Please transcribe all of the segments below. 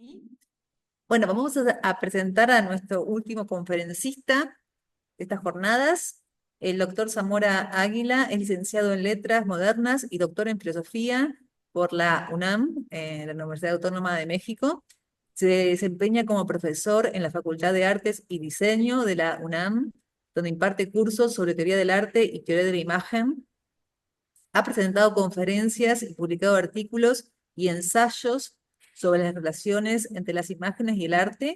Sí. Bueno, vamos a presentar a nuestro último conferencista de estas jornadas. El doctor Zamora Águila es licenciado en Letras Modernas y doctor en Filosofía por la UNAM, la Universidad Autónoma de México. Se desempeña como profesor en la Facultad de Artes y Diseño de la UNAM, donde imparte cursos sobre teoría del arte y teoría de la imagen. Ha presentado conferencias y publicado artículos y ensayos sobre las relaciones entre las imágenes y el arte,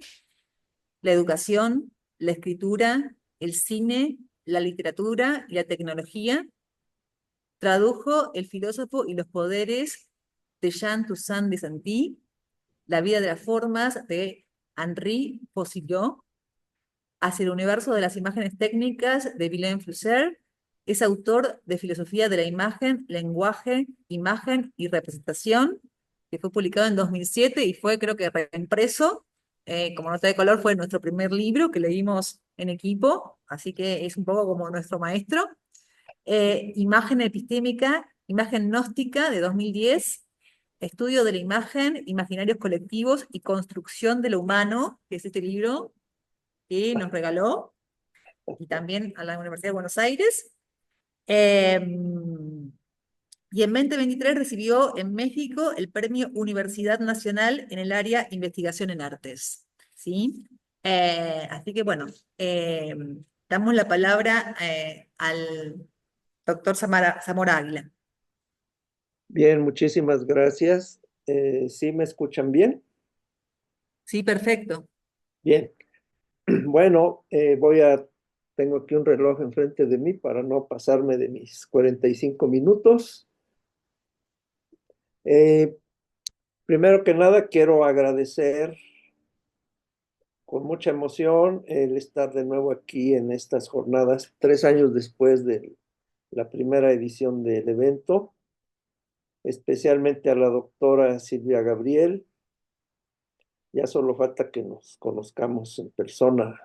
la educación, la escritura, el cine, la literatura y la tecnología. Tradujo El filósofo y los poderes de Jean Toussaint de Saint-Exupéry, La vida de las formas de Henri Fosillot, Hacia el universo de las imágenes técnicas de Willem Flusser. Es autor de Filosofía de la imagen, lenguaje, imagen y representación, que fue publicado en 2007 y fue, creo que, reimpreso. Como nota de color fue nuestro primer libro que leímos en equipo, así que es un poco como nuestro maestro. Imagen epistémica, imagen gnóstica de 2010, Estudio de la imagen, imaginarios colectivos y construcción de lo humano, que es este libro que nos regaló, y también a la Universidad de Buenos Aires. Eh, y en 2023 recibió en México el Premio Universidad Nacional en el área Investigación en Artes. ¿Sí? Así que bueno, eh, damos la palabra al doctor Zamora Águila. Bien, muchísimas gracias. ¿Sí me escuchan bien? Sí, perfecto. Bien. Bueno, tengo aquí un reloj enfrente de mí para no pasarme de mis 45 minutos. Eh, Primero que nada, quiero agradecer con mucha emoción el estar de nuevo aquí en estas jornadas, 3 años después de la primera edición del evento, especialmente a la doctora Silvia Gabriel. Ya solo falta que nos conozcamos en persona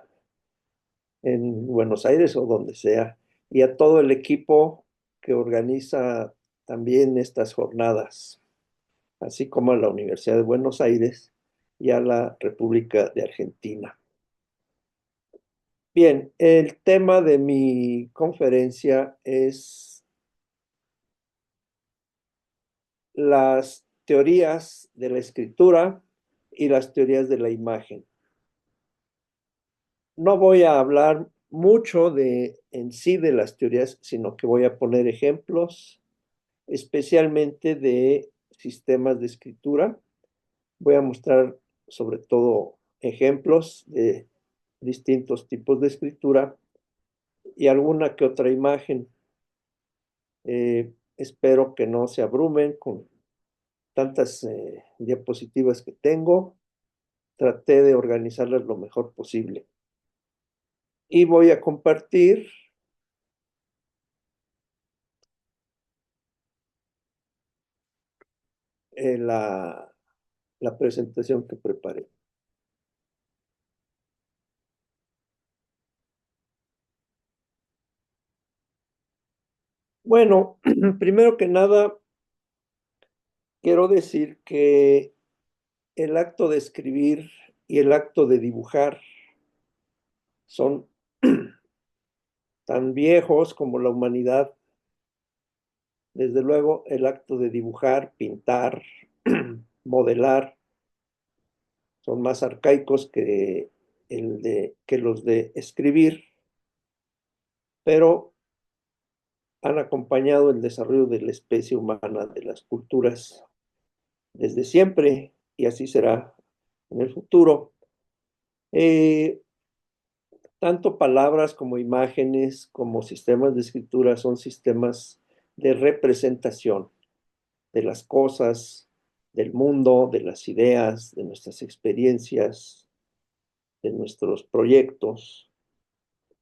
en Buenos Aires o donde sea, y a todo el equipo que organiza también estas jornadas, así como a la Universidad de Buenos Aires y a la República de Argentina. Bien, el tema de mi conferencia es las teorías de la escritura y las teorías de la imagen. No voy a hablar mucho en sí de las teorías, sino que voy a poner ejemplos especialmente de sistemas de escritura. Voy a mostrar sobre todo ejemplos de distintos tipos de escritura y alguna que otra imagen. Espero que no se abrumen con tantas diapositivas que tengo. Traté de organizarlas lo mejor posible. Y voy a compartir la presentación que preparé. Bueno, primero que nada, quiero decir que el acto de escribir y el acto de dibujar son tan viejos como la humanidad. Desde luego, el acto de dibujar, pintar, modelar, son más arcaicos que los de escribir, pero han acompañado el desarrollo de la especie humana, de las culturas, desde siempre, y así será en el futuro. Eh, Tanto palabras como imágenes, como sistemas de escritura son sistemas de representación de las cosas, del mundo, de las ideas, de nuestras experiencias, de nuestros proyectos,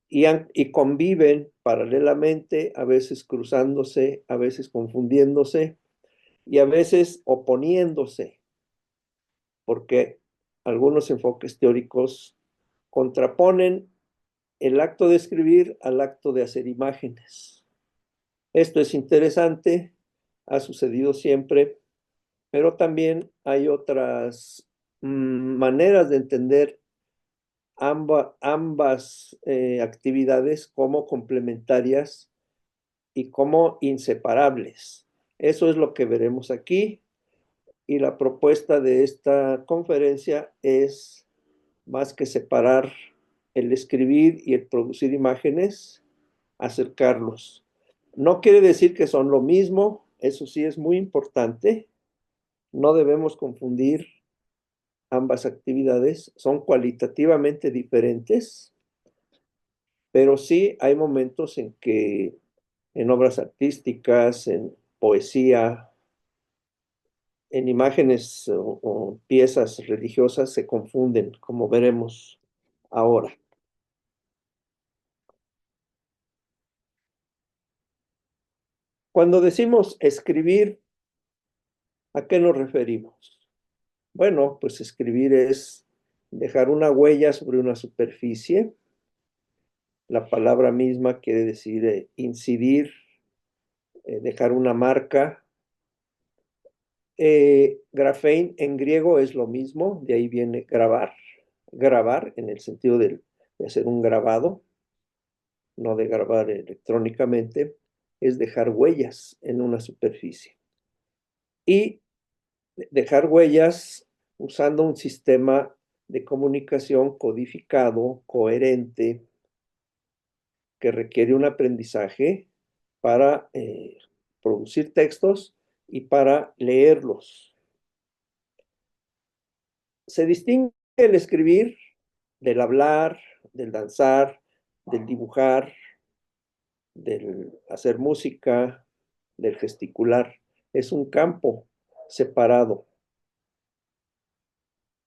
y conviven paralelamente, a veces cruzándose, a veces confundiéndose y a veces oponiéndose, porque algunos enfoques teóricos contraponen el acto de escribir al acto de hacer imágenes. Esto es interesante, ha sucedido siempre, pero también hay otras maneras de entender ambas actividades como complementarias y como inseparables. Eso es lo que veremos aquí, y la propuesta de esta conferencia es más que separar el escribir y el producir imágenes, acercarlos. No quiere decir que son lo mismo, eso sí es muy importante. No debemos confundir ambas actividades, son cualitativamente diferentes, pero sí hay momentos en que en obras artísticas, en poesía, en imágenes o piezas religiosas se confunden, como veremos ahora. Cuando decimos escribir, ¿a qué nos referimos? Bueno, pues escribir es dejar una huella sobre una superficie. La palabra misma quiere decir incidir, dejar una marca. Graphein en griego es lo mismo, de ahí viene grabar, grabar en el sentido de hacer un grabado, no de grabar electrónicamente, es dejar huellas en una superficie. Y dejar huellas usando un sistema de comunicación codificado, coherente, que requiere un aprendizaje para producir textos y para leerlos. Se distingue el escribir del hablar, del danzar, del dibujar, del hacer música, del gesticular. Es un campo separado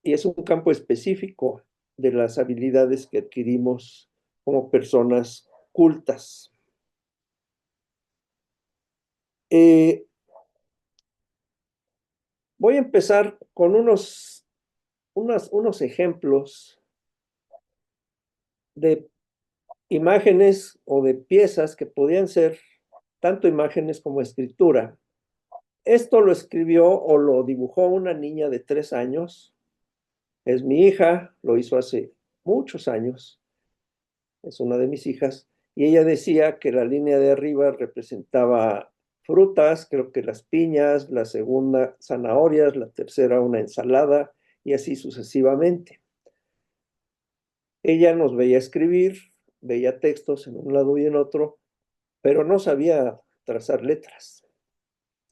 y es un campo específico de las habilidades que adquirimos como personas cultas. Eh, Voy a empezar con unos ejemplos de imágenes o de piezas que podían ser tanto imágenes como escritura. Esto lo escribió o lo dibujó una niña de 3 años. Es mi hija, lo hizo hace muchos años. Es una de mis hijas. Y ella decía que la línea de arriba representaba frutas, creo que las piñas, la segunda zanahorias, la tercera una ensalada y así sucesivamente. Ella nos veía escribir, veía textos en un lado y en otro, pero no sabía trazar letras.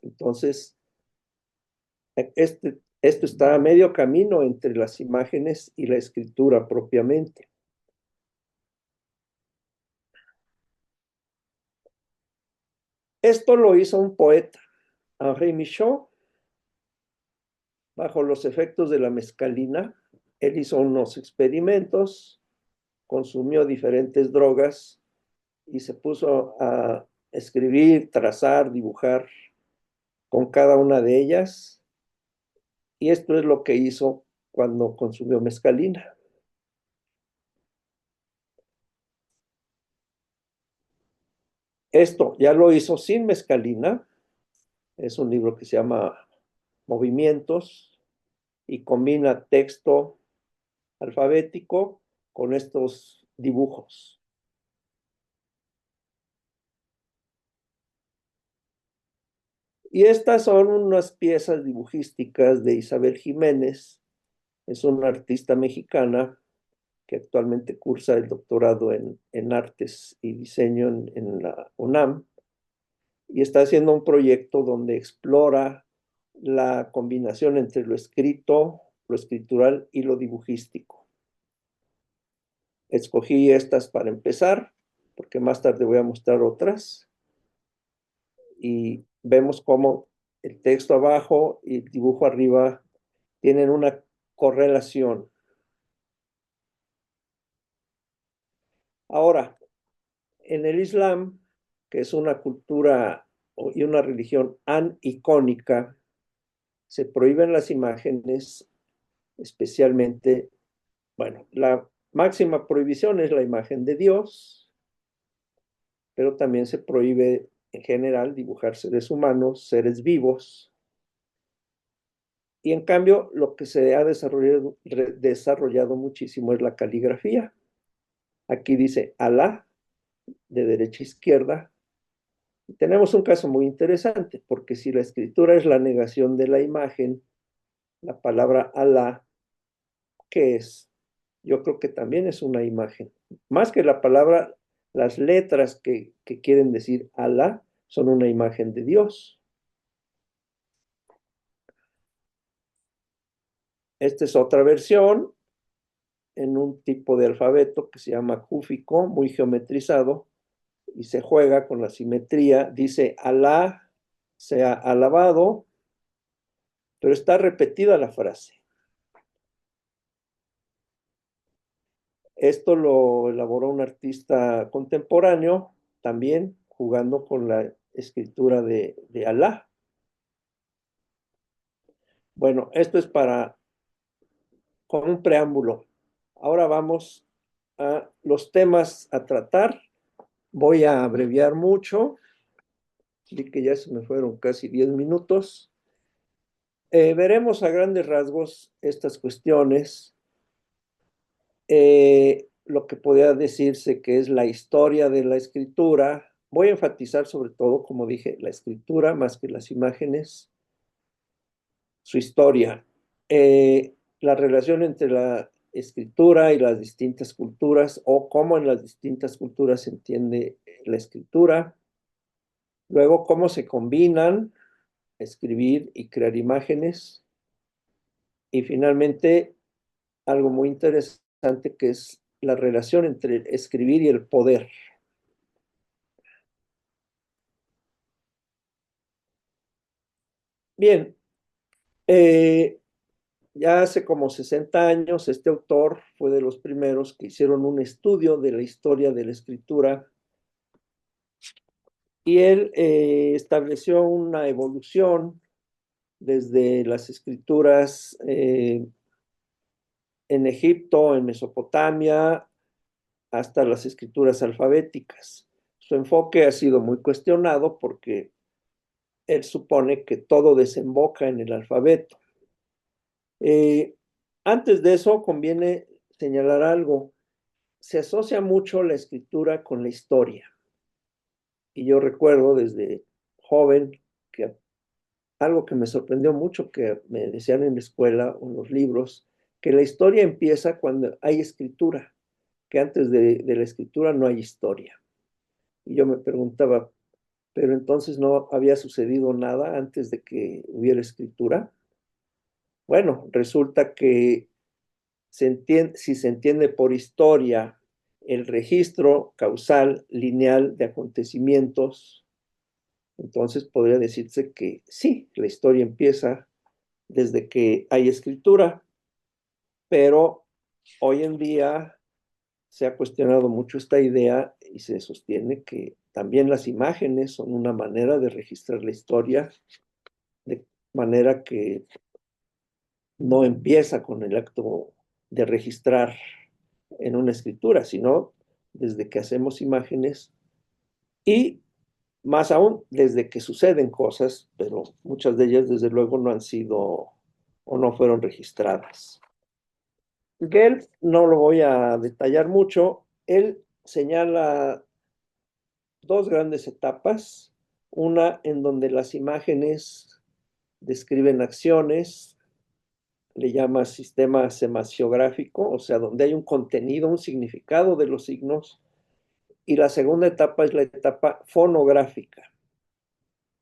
Entonces, esto está a medio camino entre las imágenes y la escritura propiamente. Esto lo hizo un poeta, Henri Michaud, bajo los efectos de la mescalina. Él hizo unos experimentos, consumió diferentes drogas y se puso a escribir, trazar, dibujar con cada una de ellas. Y esto es lo que hizo cuando consumió mescalina. Esto ya lo hizo sin mescalina. Es un libro que se llama Movimientos y combina texto alfabético con estos dibujos. Y estas son unas piezas dibujísticas de Isabel Jiménez. Es una artista mexicana que actualmente cursa el doctorado en artes y diseño en la UNAM y está haciendo un proyecto donde explora la combinación entre lo escrito, lo escritural y lo dibujístico. Escogí estas para empezar, porque más tarde voy a mostrar otras. Y vemos cómo el texto abajo y el dibujo arriba tienen una correlación. Ahora, en el Islam, que es una cultura y una religión anicónica, se prohíben las imágenes, especialmente, bueno, la máxima prohibición es la imagen de Dios, pero también se prohíbe en general dibujar seres humanos, seres vivos. Y en cambio, lo que se ha desarrollado muchísimo es la caligrafía. Aquí dice Alá, de derecha a izquierda. Y tenemos un caso muy interesante, porque si la escritura es la negación de la imagen, la palabra Alá, ¿qué es? Yo creo que también es una imagen. Más que la palabra, las letras que quieren decir Alá son una imagen de Dios. Esta es otra versión en un tipo de alfabeto que se llama cúfico, muy geometrizado, y se juega con la simetría. Dice Alá sea alabado, pero está repetida la frase. Esto lo elaboró un artista contemporáneo, también jugando con la escritura de Alá. Bueno, esto es con un preámbulo. Ahora vamos a los temas a tratar. Voy a abreviar mucho. Vi que ya se me fueron casi 10 minutos. Veremos a grandes rasgos estas cuestiones. Lo que podría decirse que es la historia de la escritura. Voy a enfatizar sobre todo, como dije, la escritura más que las imágenes, su historia, la relación entre la escritura y las distintas culturas o cómo en las distintas culturas se entiende la escritura, luego cómo se combinan escribir y crear imágenes y finalmente algo muy interesante que es la relación entre escribir y el poder. Bien, eh, ya hace como 60 años este autor fue de los primeros que hicieron un estudio de la historia de la escritura y él estableció una evolución desde las escrituras en Egipto, en Mesopotamia, hasta las escrituras alfabéticas. Su enfoque ha sido muy cuestionado porque él supone que todo desemboca en el alfabeto. Eh, Antes de eso, conviene señalar algo. Se asocia mucho la escritura con la historia. Y yo recuerdo desde joven que algo que me sorprendió mucho que me decían en la escuela o en los libros, que la historia empieza cuando hay escritura, que antes de la escritura no hay historia. Y yo me preguntaba, pero entonces no había sucedido nada antes de que hubiera escritura. Bueno, resulta que si se entiende por historia el registro causal lineal de acontecimientos, entonces podría decirse que sí, la historia empieza desde que hay escritura, pero hoy en día se ha cuestionado mucho esta idea y se sostiene que también las imágenes son una manera de registrar la historia, de manera que no empieza con el acto de registrar en una escritura, sino desde que hacemos imágenes y más aún desde que suceden cosas, pero muchas de ellas desde luego no han sido o no fueron registradas. Gelf no lo voy a detallar mucho, él señala dos grandes etapas, una en donde las imágenes describen acciones, le llama sistema semasiográfico, o sea, donde hay un contenido, un significado de los signos, y la segunda etapa es la etapa fonográfica.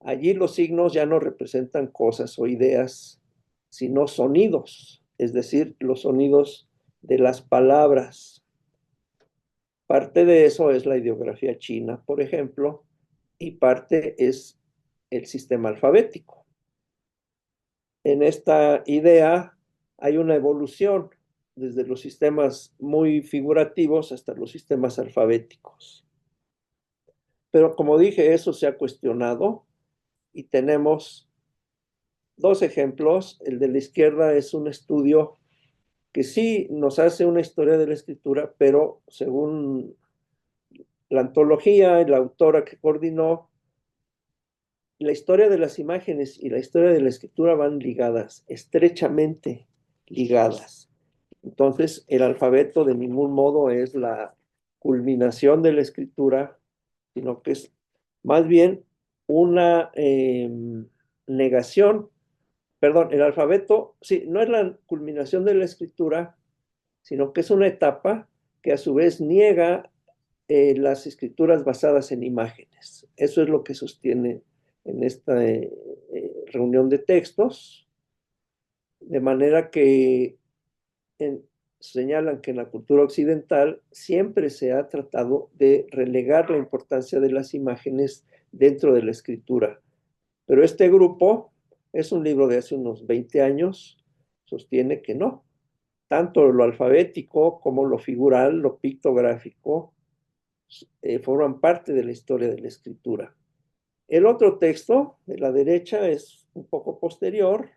Allí los signos ya no representan cosas o ideas, sino sonidos, es decir, los sonidos de las palabras. Parte de eso es la ideografía china, por ejemplo, y parte es el sistema alfabético. En esta idea hay una evolución desde los sistemas muy figurativos hasta los sistemas alfabéticos. Pero como dije, eso se ha cuestionado y tenemos dos ejemplos. El de la izquierda es un estudio que sí nos hace una historia de la escritura, pero según la antología y la autora que coordinó, la historia de las imágenes y la historia de la escritura van ligadas, estrechamente ligadas. Entonces, el alfabeto de ningún modo es la culminación de la escritura, sino que es más bien una negación, perdón, el alfabeto, sí, no es la culminación de la escritura, sino que es una etapa que a su vez niega las escrituras basadas en imágenes. Eso es lo que sostiene en esta reunión de textos, de manera que en, señalan que en la cultura occidental siempre se ha tratado de relegar la importancia de las imágenes dentro de la escritura. Pero este grupo, es un libro de hace unos 20 años, sostiene que no. Tanto lo alfabético como lo figural, lo pictográfico, forman parte de la historia de la escritura. El otro texto de la derecha es un poco posterior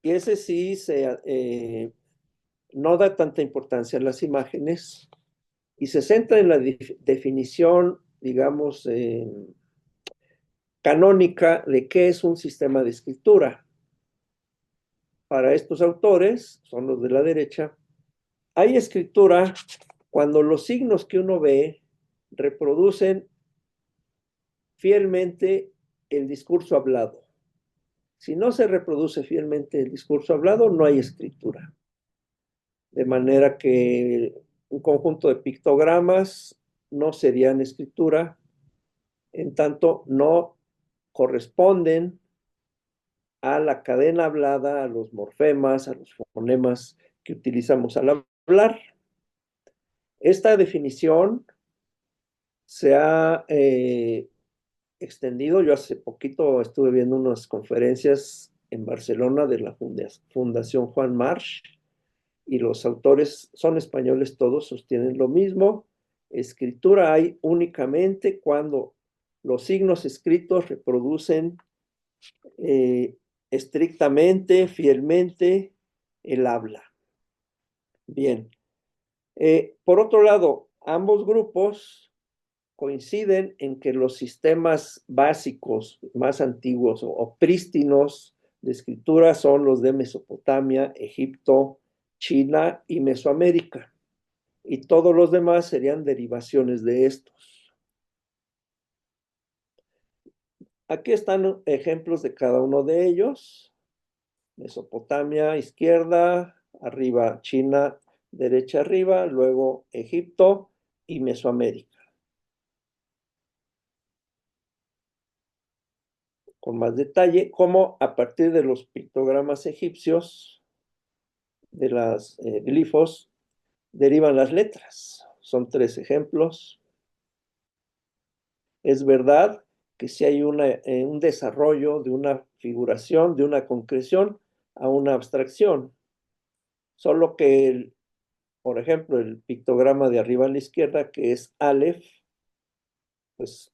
y ese sí no da tanta importancia a las imágenes y se centra en la definición, digamos, canónica de qué es un sistema de escritura. Para estos autores, son los de la derecha, hay escritura cuando los signos que uno ve reproducen fielmente el discurso hablado. Si no se reproduce fielmente el discurso hablado, no hay escritura. De manera que un conjunto de pictogramas no serían escritura, en tanto no corresponden a la cadena hablada, a los morfemas, a los fonemas que utilizamos al hablar. Esta definición se ha extendido. Yo hace poquito estuve viendo unas conferencias en Barcelona de la Fundación Juan March y los autores son españoles todos, sostienen lo mismo. Escritura hay únicamente cuando los signos escritos reproducen estrictamente, fielmente el habla. Bien. Por otro lado, ambos grupos coinciden en que los sistemas básicos más antiguos o prístinos de escritura son los de Mesopotamia, Egipto, China y Mesoamérica. Y todos los demás serían derivaciones de estos. Aquí están ejemplos de cada uno de ellos. Mesopotamia, izquierda, arriba China, derecha arriba, luego Egipto y Mesoamérica. Con más detalle, cómo a partir de los pictogramas egipcios, de las glifos, derivan las letras. Son 3 ejemplos. Es verdad que si hay un desarrollo de una figuración, de una concreción a una abstracción. Solo que, por ejemplo, el pictograma de arriba a la izquierda, que es Aleph, pues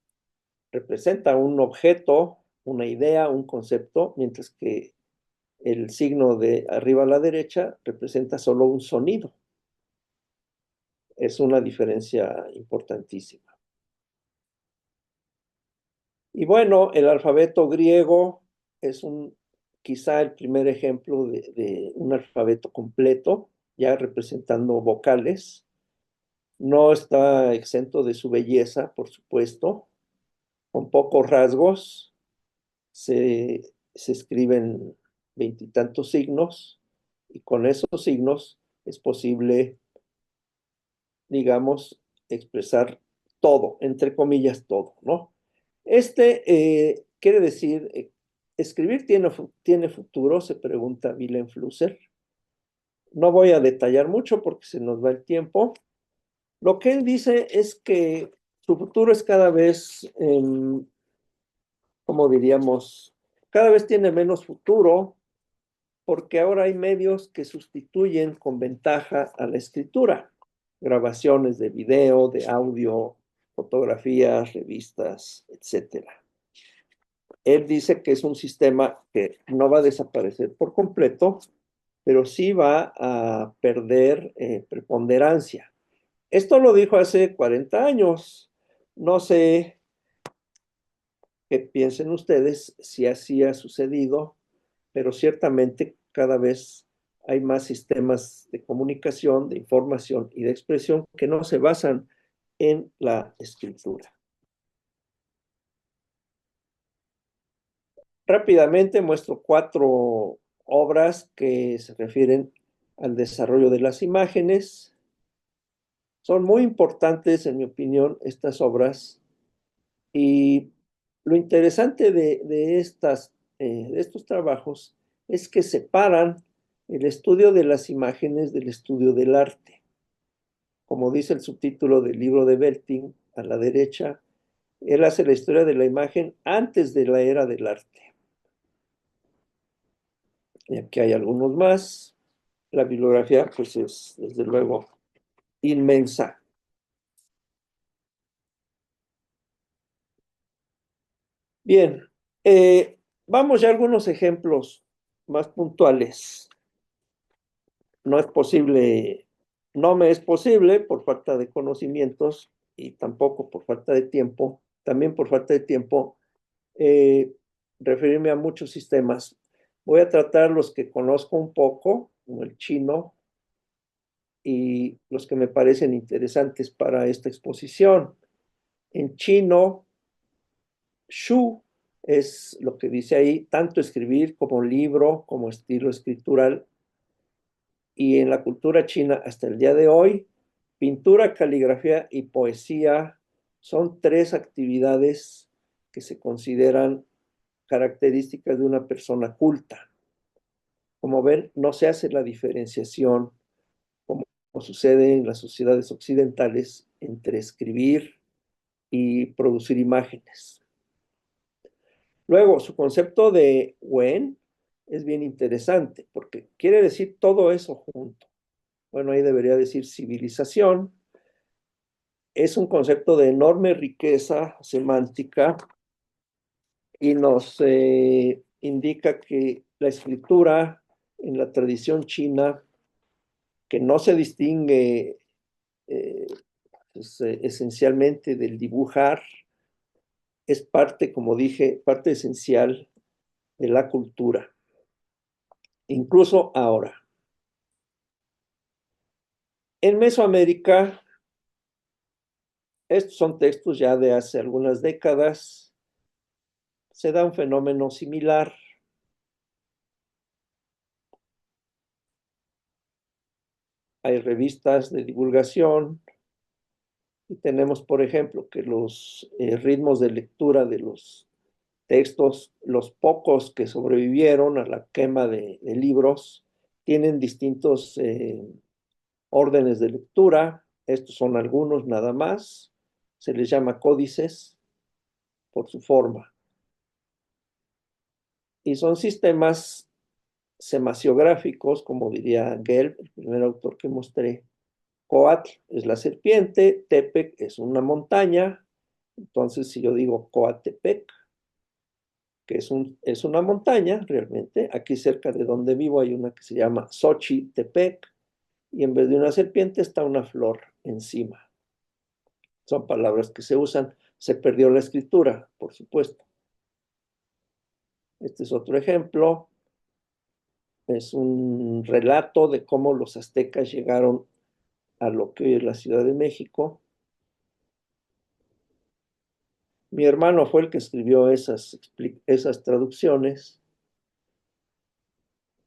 representa un objeto, una idea, un concepto, mientras que el signo de arriba a la derecha representa solo un sonido. Es una diferencia importantísima. Y bueno, el alfabeto griego es quizá el primer ejemplo de un alfabeto completo, ya representando vocales. No está exento de su belleza, por supuesto, con pocos rasgos. Se escriben 20 y tantos signos, y con esos signos es posible, digamos, expresar todo, entre comillas, todo, ¿no? Quiere decir, ¿escribir tiene futuro? Se pregunta Willem Flusser. No voy a detallar mucho porque se nos va el tiempo. Lo que él dice es que su futuro es cada vez, como diríamos, cada vez tiene menos futuro porque ahora hay medios que sustituyen con ventaja a la escritura. Grabaciones de video, de audio, fotografías, revistas, etcétera. Él dice que es un sistema que no va a desaparecer por completo, pero sí va a perder preponderancia. Esto lo dijo hace 40 años. No sé qué piensen ustedes si así ha sucedido, pero ciertamente cada vez hay más sistemas de comunicación, de información y de expresión que no se basan en la escritura. Rápidamente muestro 4 obras que se refieren al desarrollo de las imágenes. Son muy importantes, en mi opinión, estas obras. Y lo interesante de estos trabajos es que separan el estudio de las imágenes del estudio del arte. Como dice el subtítulo del libro de Belting, a la derecha, él hace la historia de la imagen antes de la era del arte. Y aquí hay algunos más. La bibliografía, pues, es desde luego inmensa. Bien, vamos ya a algunos ejemplos más puntuales. No es posible, no me es posible por falta de conocimientos y tampoco por falta de tiempo, también por falta de tiempo, eh, referirme a muchos sistemas. Voy a tratar los que conozco un poco, como el chino, y los que me parecen interesantes para esta exposición. En chino, shu es lo que dice ahí, tanto escribir como libro, como estilo escritural. Y en la cultura china hasta el día de hoy, pintura, caligrafía y poesía son 3 actividades que se consideran características de una persona culta. Como ven, no se hace la diferenciación como sucede en las sociedades occidentales entre escribir y producir imágenes. Luego, su concepto de Wen es bien interesante porque quiere decir todo eso junto. Bueno, ahí debería decir civilización. Es un concepto de enorme riqueza semántica y nos indica que la escritura en la tradición china, que no se distingue eh, pues, esencialmente del dibujar, es parte, como dije, parte esencial de la cultura, incluso ahora. En Mesoamérica, estos son textos ya de hace algunas décadas, se da un fenómeno similar. Hay revistas de divulgación y tenemos, por ejemplo, que los ritmos de lectura de los textos, los pocos que sobrevivieron a la quema de libros, tienen distintos órdenes de lectura. Estos son algunos nada más. Se les llama códices por su forma. Y son sistemas semasiográficos, como diría Gelb, el primer autor que mostré. Coatl es la serpiente, Tepec es una montaña. Entonces, si yo digo Coatepec, que es una montaña realmente, aquí cerca de donde vivo hay una que se llama Xochitepec, y en vez de una serpiente está una flor encima. Son palabras que se usan. Se perdió la escritura, por supuesto. Este es otro ejemplo. Es un relato de cómo los aztecas llegaron a lo que hoy es la Ciudad de México. Mi hermano fue el que escribió esas traducciones,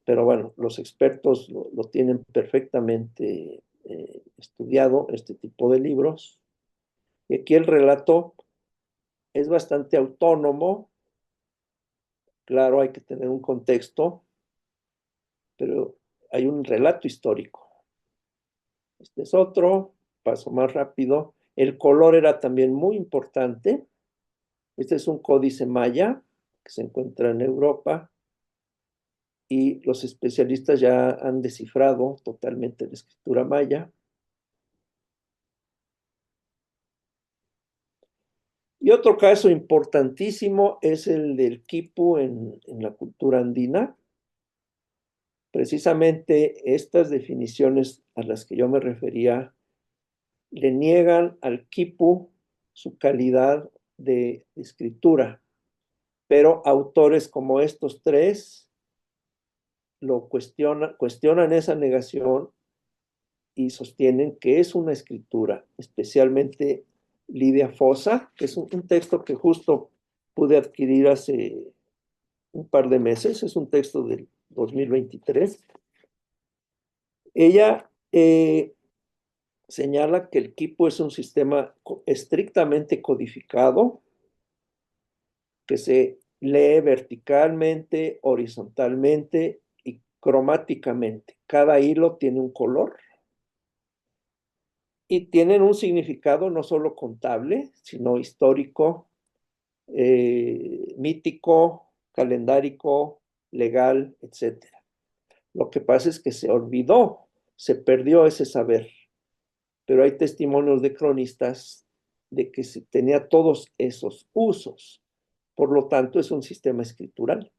pero bueno, los expertos lo tienen perfectamente estudiado, este tipo de libros. Y aquí el relato es bastante autónomo. Claro, hay que tener un contexto, pero hay un relato histórico. Este es otro, paso más rápido. El color era también muy importante. Este es un códice maya que se encuentra en Europa y los especialistas ya han descifrado totalmente la escritura maya. Y otro caso importantísimo es el del quipu en la cultura andina. Precisamente estas definiciones a las que yo me refería le niegan al quipu su calidad de escritura. pero autores como estos tres cuestionan esa negación y sostienen que es una escritura, especialmente Lidia Fossa, que es un texto que justo pude adquirir hace un par de meses, es un texto del 2023. Ella señala que el quipu es un sistema estrictamente codificado, que se lee verticalmente, horizontalmente y cromáticamente. Cada hilo tiene un color y tienen un significado no solo contable, sino histórico, mítico, calendárico, legal, etcétera. Lo que pasa es que se olvidó, se perdió ese saber, pero hay testimonios de cronistas de que se tenía todos esos usos. Por lo tanto, es un sistema escritural,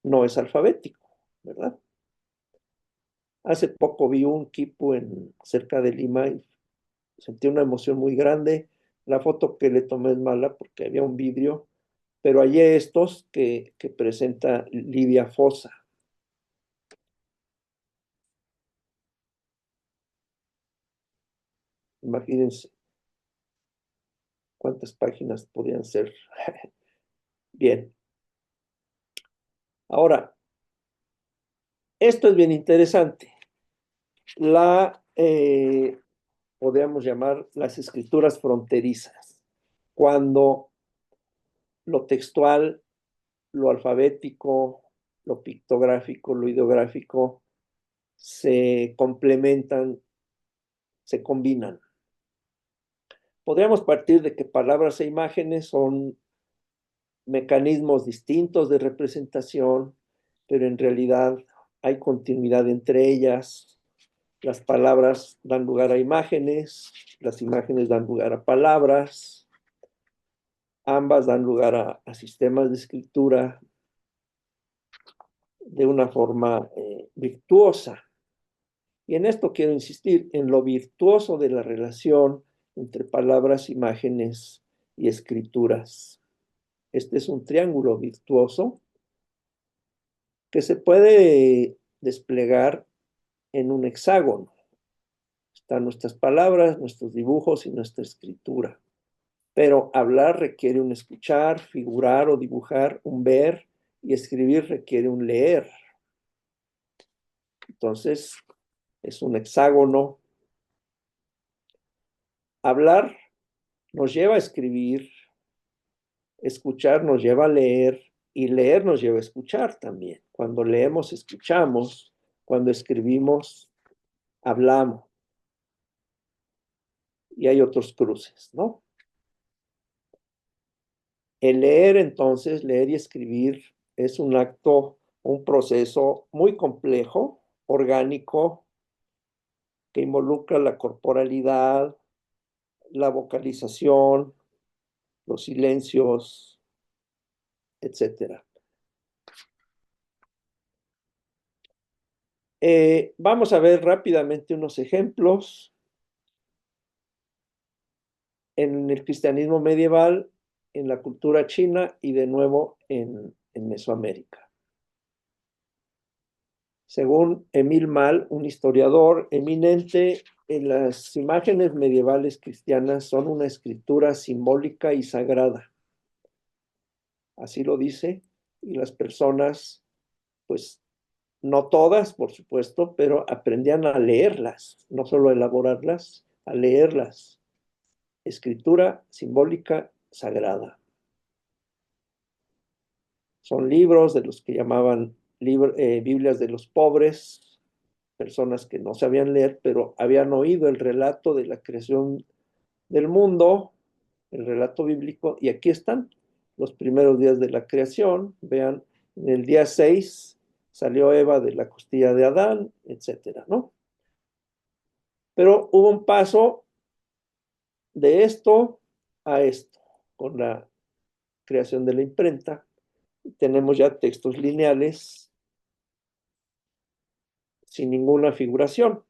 no es alfabético, ¿verdad? Hace poco vi un quipu cerca de Lima y sentí una emoción muy grande. La foto que le tomé es mala porque había un vidrio, pero hallé estos que presenta Lidia Fossa. Imagínense cuántas páginas podían ser. Bien, ahora, esto es bien interesante. Podríamos llamar las escrituras fronterizas, cuando lo textual, lo alfabético, lo pictográfico, lo ideográfico se complementan, se combinan. Podríamos partir de que palabras e imágenes son mecanismos distintos de representación, pero en realidad hay continuidad entre ellas. Las palabras dan lugar a imágenes, las imágenes dan lugar a palabras, ambas dan lugar a sistemas de escritura de una forma virtuosa. Y en esto quiero insistir, en lo virtuoso de la relación entre palabras, imágenes y escrituras. Este es un triángulo virtuoso que se puede desplegar en un hexágono. Están nuestras palabras, nuestros dibujos y nuestra escritura. Pero hablar requiere un escuchar, figurar o dibujar, un ver, y escribir requiere un leer. Entonces, es un hexágono. Hablar nos lleva a escribir, escuchar nos lleva a leer y leer nos lleva a escuchar también. Cuando leemos, escuchamos. Cuando escribimos, hablamos. Y hay otros cruces, ¿no? El leer, entonces, leer y escribir es un acto, un proceso muy complejo, orgánico, que involucra la corporalidad, la vocalización, los silencios, etcétera. Vamos a ver rápidamente unos ejemplos. En el cristianismo medieval, en la cultura china y de nuevo en Mesoamérica. Según Emil Mal, un historiador eminente, las imágenes medievales cristianas son una escritura simbólica y sagrada. Así lo dice, y las personas, pues no todas, por supuesto, pero aprendían a leerlas, no solo a elaborarlas, a leerlas. Escritura simbólica sagrada. Son libros de los que llamaban Biblias de los pobres, personas que no sabían leer, pero habían oído el relato de la creación del mundo, el relato bíblico, y aquí están los primeros días de la creación. Vean, en el día 6 salió Eva de la costilla de Adán, etcétera, ¿no? Pero hubo un paso de esto a esto, con la creación de la imprenta. Tenemos ya textos lineales sin ninguna figuración.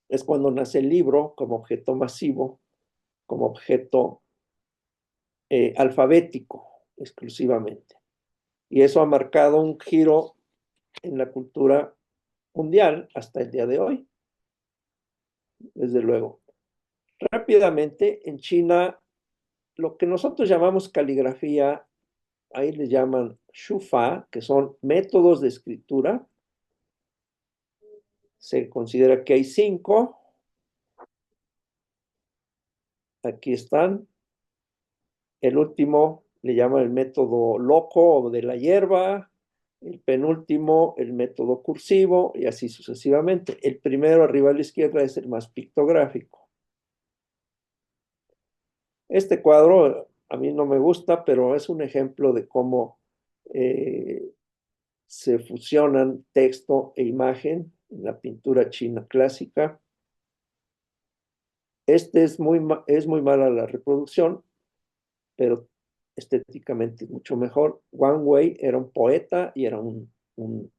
Es cuando nace el libro como objeto masivo, como objeto alfabético. exclusivamente. Y eso ha marcado un giro en la cultura mundial hasta el día de hoy, desde luego. Rápidamente, en China, lo que nosotros llamamos caligrafía, ahí le llaman shufa, que son métodos de escritura. Se considera que hay 5. Aquí están. El último le llaman el método loco o de la hierba. El penúltimo, el método cursivo, y así sucesivamente. El primero arriba a la izquierda es el más pictográfico. Este cuadro a mí no me gusta, pero es un ejemplo de cómo se fusionan texto e imagen en la pintura china clásica. Este es muy mala la reproducción, pero estéticamente es mucho mejor. Wang Wei era un poeta y era un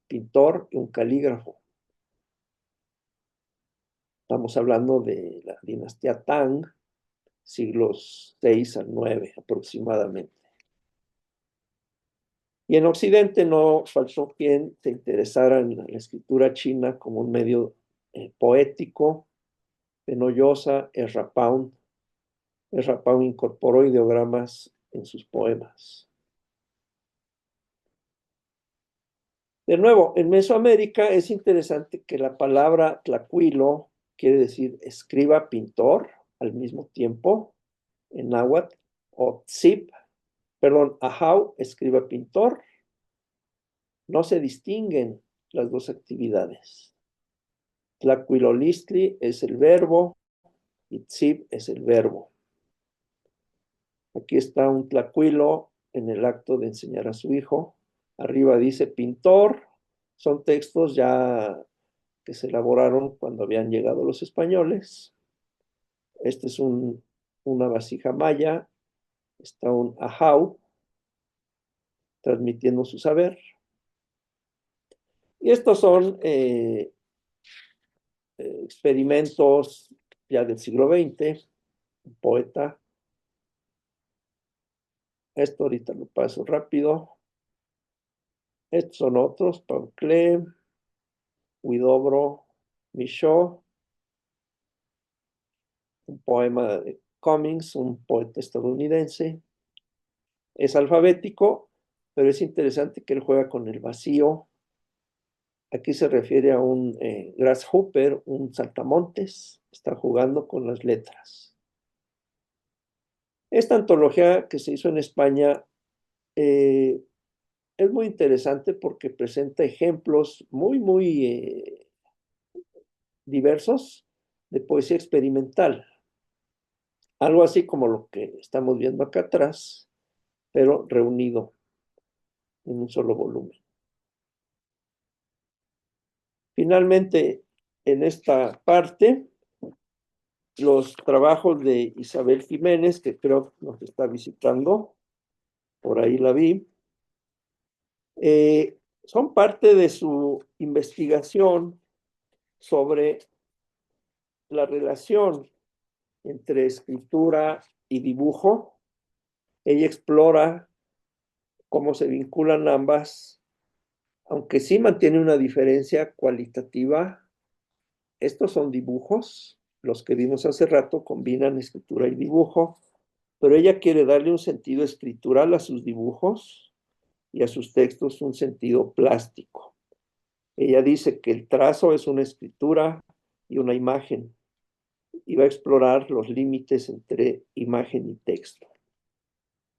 pintor y un calígrafo. Estamos hablando de la dinastía Tang, siglos 6 al 9 aproximadamente. Y en Occidente no faltó quien se interesara en la escritura china como un medio poético. Fenollosa, Ezra Pound. Ezra Pound incorporó ideogramas en sus poemas. De nuevo, en Mesoamérica es interesante que la palabra tlacuilo quiere decir escriba pintor al mismo tiempo en náhuatl, o tzip, perdón, ahau, escriba pintor. No se distinguen las dos actividades. Tlacuilolistli es el verbo y tzip es el verbo. Aquí está un tlacuilo en el acto de enseñar a su hijo. Arriba dice pintor. Son textos ya que se elaboraron cuando habían llegado los españoles. Este es una vasija maya. Está un ajau transmitiendo su saber. Y estos son experimentos ya del siglo XX. Un poeta. Esto ahorita lo paso rápido. Estos son otros. Paul Klee, Huidobro, Michaud. Un poema de Cummings, un poeta estadounidense. Es alfabético, pero es interesante que él juega con el vacío. Aquí se refiere a un grasshopper, un saltamontes. Está jugando con las letras. Esta antología que se hizo en España es muy interesante porque presenta ejemplos muy diversos de poesía experimental. Algo así como lo que estamos viendo acá atrás, pero reunido en un solo volumen. Finalmente, en esta parte, los trabajos de Isabel Jiménez, que creo que nos está visitando, por ahí la vi, son parte de su investigación sobre la relación entre escritura y dibujo. Ella explora cómo se vinculan ambas, aunque sí mantiene una diferencia cualitativa. Estos son dibujos, los que vimos hace rato combinan escritura y dibujo, pero ella quiere darle un sentido escritural a sus dibujos y a sus textos un sentido plástico. Ella dice que el trazo es una escritura y una imagen, y va a explorar los límites entre imagen y texto.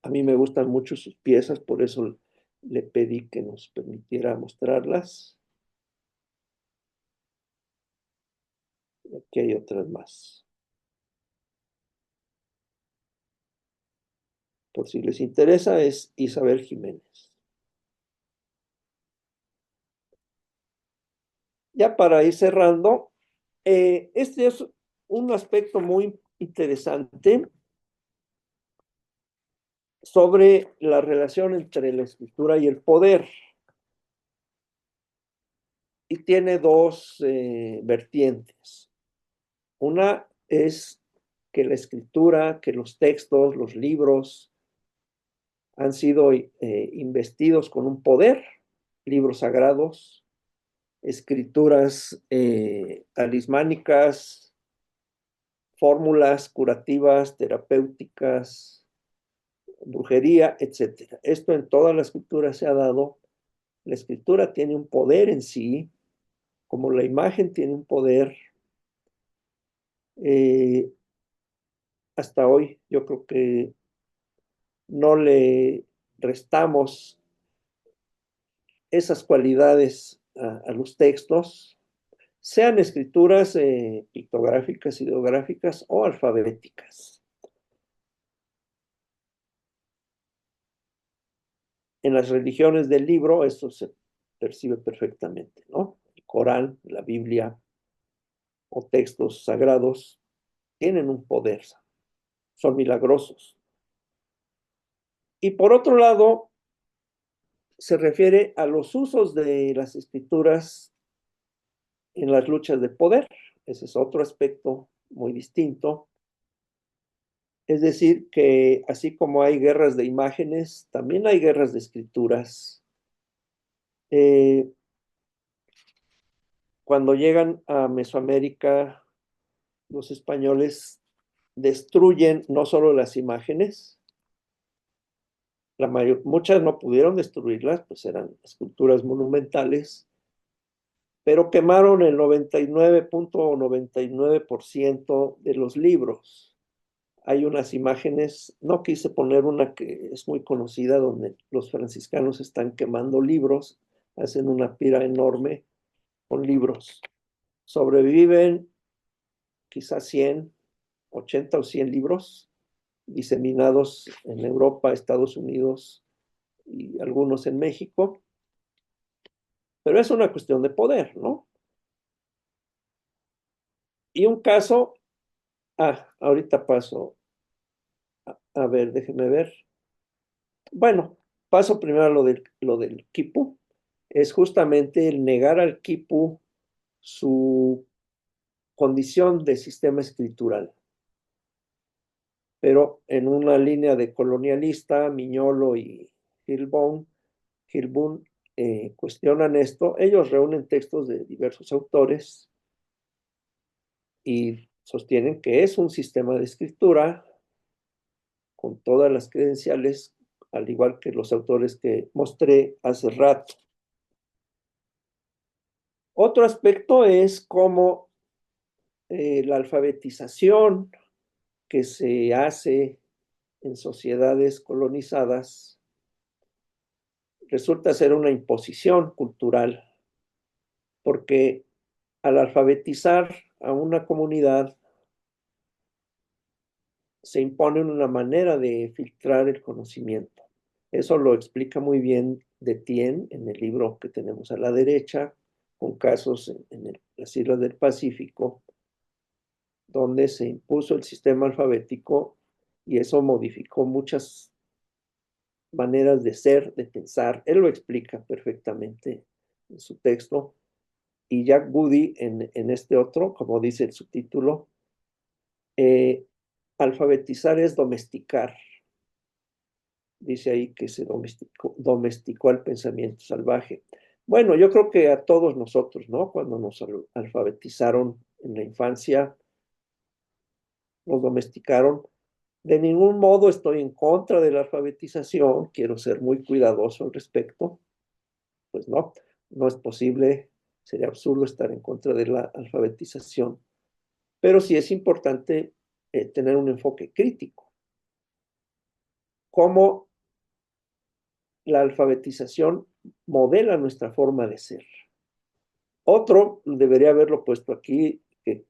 A mí me gustan mucho sus piezas, por eso le pedí que nos permitiera mostrarlas. Aquí hay otras más. Por si les interesa, es Isabel Jiménez. Ya para ir cerrando, este es un aspecto muy interesante sobre la relación entre la escritura y el poder. Y tiene dos vertientes. Una es que la escritura, que los textos, los libros, han sido investidos con un poder, libros sagrados, escrituras talismánicas, fórmulas curativas, terapéuticas, brujería, etcétera. Esto en todas las culturas se ha dado. La escritura tiene un poder en sí, como la imagen tiene un poder. eh, Hasta hoy yo creo que no le restamos esas cualidades a los textos, sean escrituras pictográficas, ideográficas o alfabéticas. En las religiones del libro esto se percibe perfectamente, ¿no? El Corán, la Biblia o textos sagrados tienen un poder, son milagrosos. Y por otro lado, se refiere a los usos de las escrituras en las luchas de poder. Ese es otro aspecto muy distinto. Es decir, que así como hay guerras de imágenes, también hay guerras de escrituras. Eh, Cuando llegan a Mesoamérica, los españoles destruyen no solo las imágenes, muchas no pudieron destruirlas, pues eran esculturas monumentales, pero quemaron el 99.99% de los libros. Hay unas imágenes, no quise poner una que es muy conocida, donde los franciscanos están quemando libros, hacen una pira enorme con libros. Sobreviven quizás 100, 80 o 100 libros diseminados en Europa, Estados Unidos y algunos en México, pero es una cuestión de poder, ¿no? Y un caso, ahorita paso, a ver, déjeme ver. Bueno, paso primero a lo del quipu. Es justamente el negar al quipu su condición de sistema escritural. Pero en una línea de colonialista, Miñolo y Hilbón cuestionan esto. Ellos reúnen textos de diversos autores y sostienen que es un sistema de escritura con todas las credenciales, al igual que los autores que mostré hace rato. Otro aspecto es cómo la alfabetización que se hace en sociedades colonizadas resulta ser una imposición cultural, porque al alfabetizar a una comunidad se impone una manera de filtrar el conocimiento. Eso lo explica muy bien Detienne en el libro que tenemos a la derecha, con casos en las islas del Pacífico, donde se impuso el sistema alfabético y eso modificó muchas maneras de ser, de pensar. Él lo explica perfectamente en su texto. Y Jack Goody en este otro, como dice el subtítulo, alfabetizar es domesticar. Dice ahí que se domesticó el pensamiento salvaje. Bueno, yo creo que a todos nosotros, ¿no? Cuando nos alfabetizaron en la infancia, nos domesticaron. De ningún modo estoy en contra de la alfabetización, quiero ser muy cuidadoso al respecto. Pues no, no es posible, sería absurdo estar en contra de la alfabetización, pero sí es importante tener un enfoque crítico. Cómo la alfabetización modela nuestra forma de ser. Otro, debería haberlo puesto aquí, que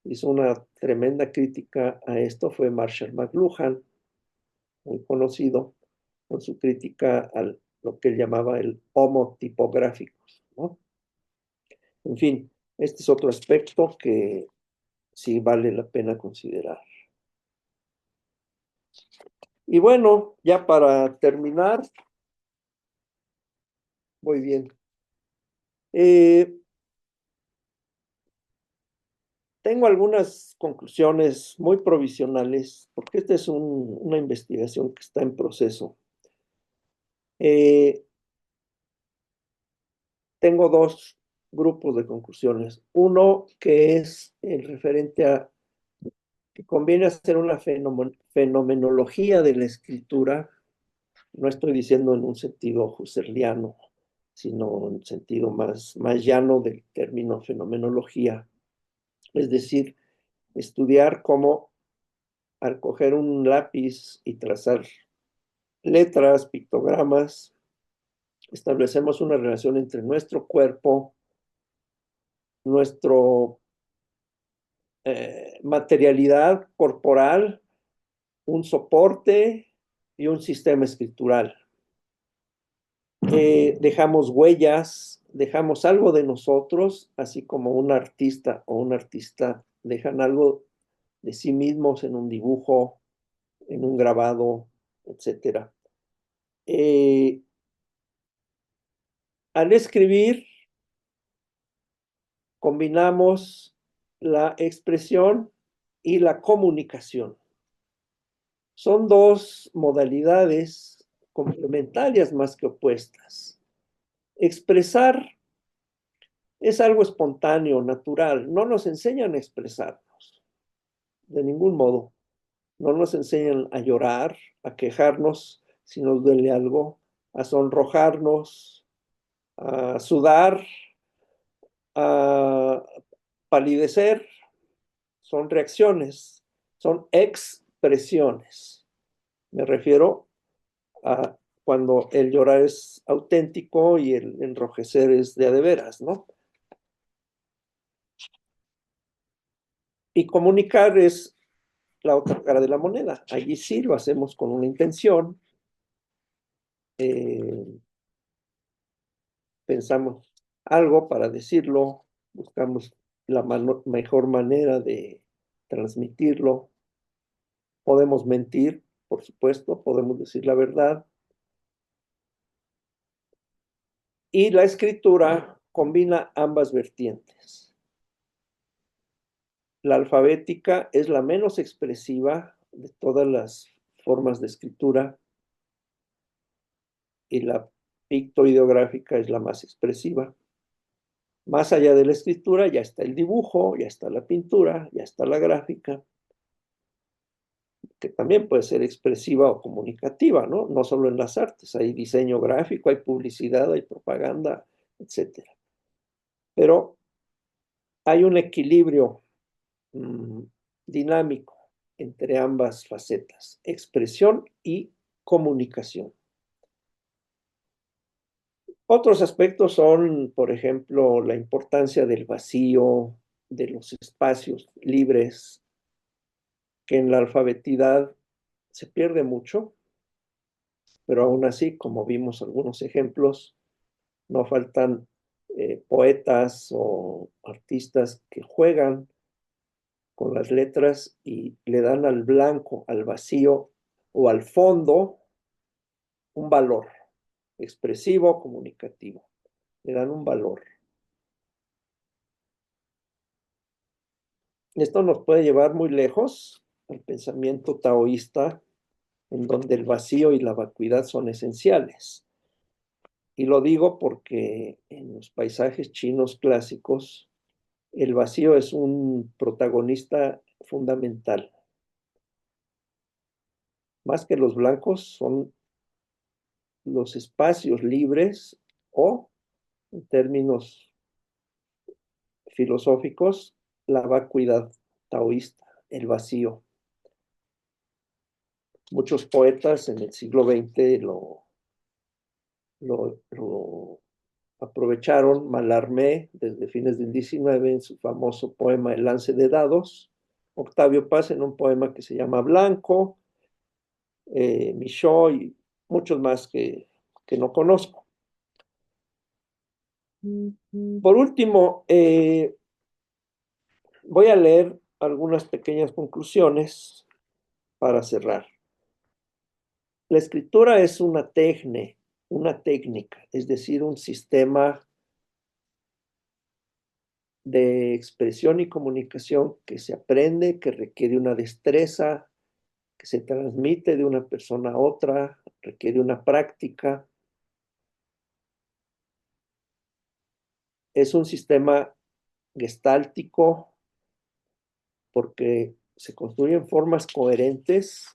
hizo una tremenda crítica a esto, fue Marshall McLuhan, muy conocido, con su crítica a lo que él llamaba el homo tipográficos, ¿no? En fin, este es otro aspecto que sí vale la pena considerar. Y bueno, ya para terminar, muy bien. Tengo algunas conclusiones muy provisionales, porque esta es una investigación que está en proceso. Eh, Tengo dos grupos de conclusiones. Uno que es el referente a que conviene hacer una fenomenología de la escritura. No estoy diciendo en un sentido husserliano, sino en un sentido más llano del término fenomenología. Es decir, estudiar cómo al coger un lápiz y trazar letras, pictogramas, establecemos una relación entre nuestro cuerpo, nuestro materialidad corporal, un soporte y un sistema escritural. Dejamos huellas, dejamos algo de nosotros, así como un artista o un artista dejan algo de sí mismos en un dibujo, en un grabado, etcétera. Al escribir, combinamos la expresión y la comunicación. Son dos modalidades complementarias más que opuestas. Expresar es algo espontáneo, natural. No nos enseñan a expresarnos de ningún modo. No nos enseñan a llorar, a quejarnos si nos duele algo, a sonrojarnos, a sudar, a palidecer. Son reacciones, son expresiones. Me refiero a cuando el llorar es auténtico y el enrojecer es de a de veras, ¿no? Y comunicar es la otra cara de la moneda. Allí sí lo hacemos con una intención, eh, pensamos algo para decirlo, buscamos la mejor manera de transmitirlo. Podemos mentir, por supuesto, podemos decir la verdad. Y la escritura combina ambas vertientes. La alfabética es la menos expresiva de todas las formas de escritura y la pictoideográfica es la más expresiva. Más allá de la escritura ya está el dibujo, ya está la pintura, ya está la gráfica, que también puede ser expresiva o comunicativa, ¿no? No solo en las artes, hay diseño gráfico, hay publicidad, hay propaganda, etcétera. Pero hay un equilibrio mmm, dinámico entre ambas facetas, expresión y comunicación. Otros aspectos son, por ejemplo, la importancia del vacío, de los espacios libres, que en la alfabetidad se pierde mucho, pero aún así, como vimos algunos ejemplos, no faltan poetas o artistas que juegan con las letras y le dan al blanco, al vacío o al fondo un valor expresivo, comunicativo. Le dan un valor. Esto nos puede llevar muy lejos al pensamiento taoísta, en donde el vacío y la vacuidad son esenciales. Y lo digo porque en los paisajes chinos clásicos, el vacío es un protagonista fundamental. Más que los blancos, son los espacios libres o, en términos filosóficos, la vacuidad taoísta, el vacío. Muchos poetas en el siglo XX lo aprovecharon. Mallarmé, desde fines del XIX, en su famoso poema El lance de dados. Octavio Paz en un poema que se llama Blanco. Michaud y muchos más que no conozco. Por último, voy a leer algunas pequeñas conclusiones para cerrar. La escritura es una técnica, es decir, un sistema de expresión y comunicación que se aprende, que requiere una destreza, que se transmite de una persona a otra, requiere una práctica. Es un sistema gestáltico porque se construyen formas coherentes.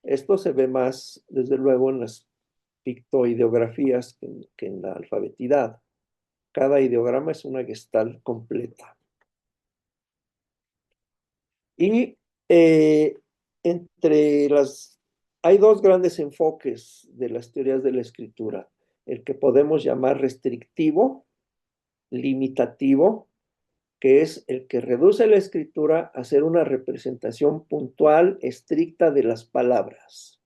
Esto se ve más, desde luego, en las pictoideografías que en la alfabetidad. Cada ideograma es una gestal completa. Y eh, entre las... Hay dos grandes enfoques de las teorías de la escritura. El que podemos llamar restrictivo, limitativo, que es el que reduce la escritura a ser una representación puntual, estricta de las palabras.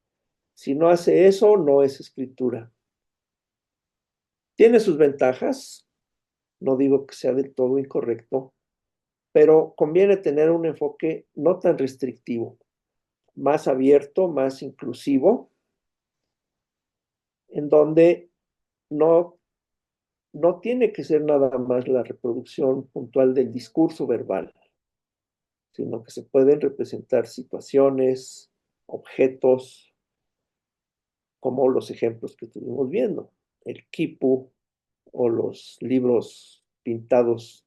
Si no hace eso, no es escritura. Tiene sus ventajas, no digo que sea del todo incorrecto, pero conviene tener un enfoque no tan restrictivo, más abierto, más inclusivo, en donde no, no tiene que ser nada más la reproducción puntual del discurso verbal, sino que se pueden representar situaciones, objetos, como los ejemplos que estuvimos viendo, el quipu o los libros pintados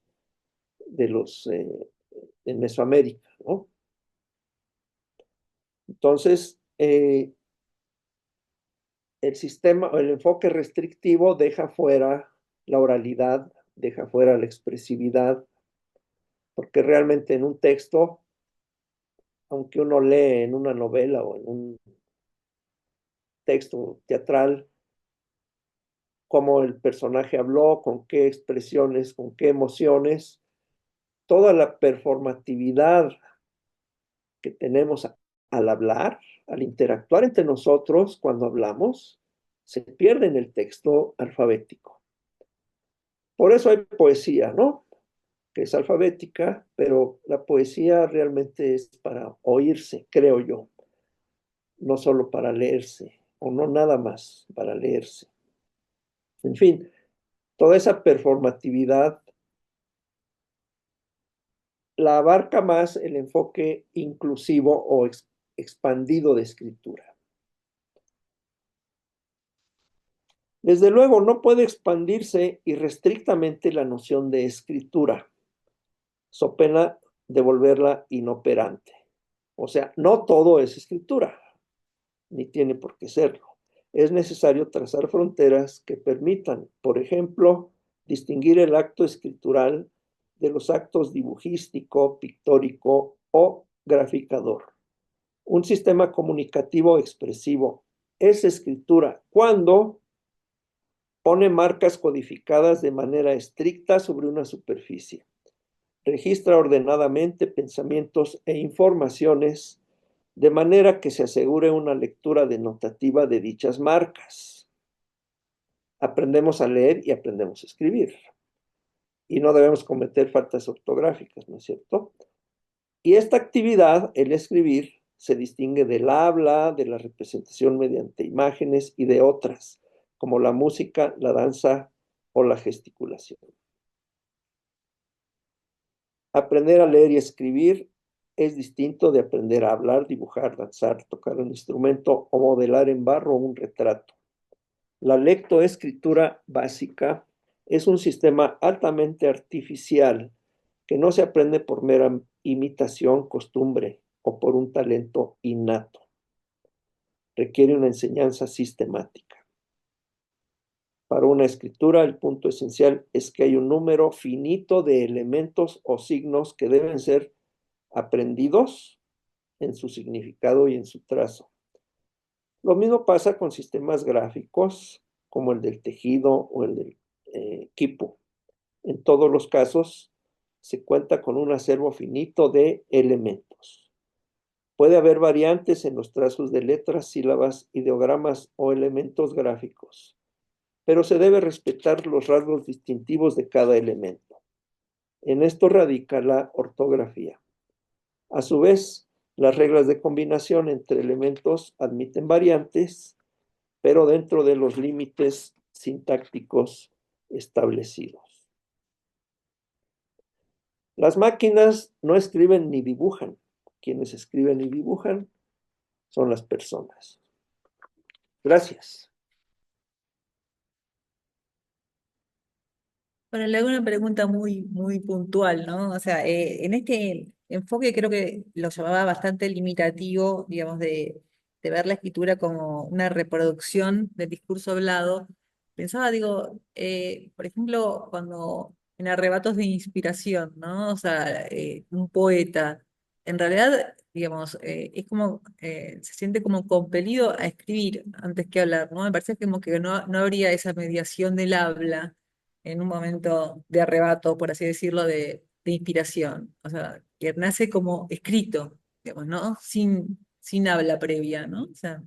de los en Mesoamérica, ¿no? Entonces, el sistema o el enfoque restrictivo deja fuera la oralidad, deja fuera la expresividad, porque realmente en un texto, aunque uno lee en una novela o en un texto teatral, cómo el personaje habló, con qué expresiones, con qué emociones, toda la performatividad que tenemos al hablar, al interactuar entre nosotros cuando hablamos, se pierde en el texto alfabético. Por eso hay poesía, ¿no? Que es alfabética, pero la poesía realmente es para oírse, creo yo, no solo para leerse, o no nada más para leerse. En fin, toda esa performatividad la abarca más el enfoque inclusivo o expandido de escritura. Desde luego, no puede expandirse irrestrictamente la noción de escritura, so pena de volverla inoperante. O sea, no todo es escritura, ni tiene por qué serlo. Es necesario trazar fronteras que permitan, por ejemplo, distinguir el acto escritural de los actos dibujístico, pictórico o graficador. Un sistema comunicativo expresivo es escritura cuando pone marcas codificadas de manera estricta sobre una superficie, registra ordenadamente pensamientos e informaciones de manera que se asegure una lectura denotativa de dichas marcas. Aprendemos a leer y aprendemos a escribir. Y no debemos cometer faltas ortográficas, ¿no es cierto? Y esta actividad, el escribir, se distingue del habla, de la representación mediante imágenes y de otras, como la música, la danza o la gesticulación. Aprender a leer y escribir es distinto de aprender a hablar, dibujar, danzar, tocar un instrumento o modelar en barro un retrato. La lectoescritura básica es un sistema altamente artificial que no se aprende por mera imitación, costumbre o por un talento innato. Requiere una enseñanza sistemática. Para una escritura, el punto esencial es que hay un número finito de elementos o signos que deben ser aprendidos en su significado y en su trazo. Lo mismo pasa con sistemas gráficos como el del tejido o el del quipu. En todos los casos, se cuenta con un acervo finito de elementos. Puede haber variantes en los trazos de letras, sílabas, ideogramas o elementos gráficos, pero se debe respetar los rasgos distintivos de cada elemento. En esto radica la ortografía. A su vez, las reglas de combinación entre elementos admiten variantes, pero dentro de los límites sintácticos establecidos. Las máquinas no escriben ni dibujan. Quienes escriben y dibujan son las personas. Gracias. Bueno, le hago una pregunta muy puntual, ¿no? O sea, en este enfoque creo que lo llamaba bastante limitativo, digamos, de ver la escritura como una reproducción del discurso hablado. Pensaba, digo, por ejemplo, cuando en arrebatos de inspiración, ¿no? O sea, un poeta, en realidad, digamos, es como, se siente como compelido a escribir antes que hablar, ¿no? Me parece como que no habría esa mediación del habla en un momento de arrebato, por así decirlo, de inspiración. O sea, que nace como escrito, digamos, ¿no? Sin habla previa, ¿no? O sea,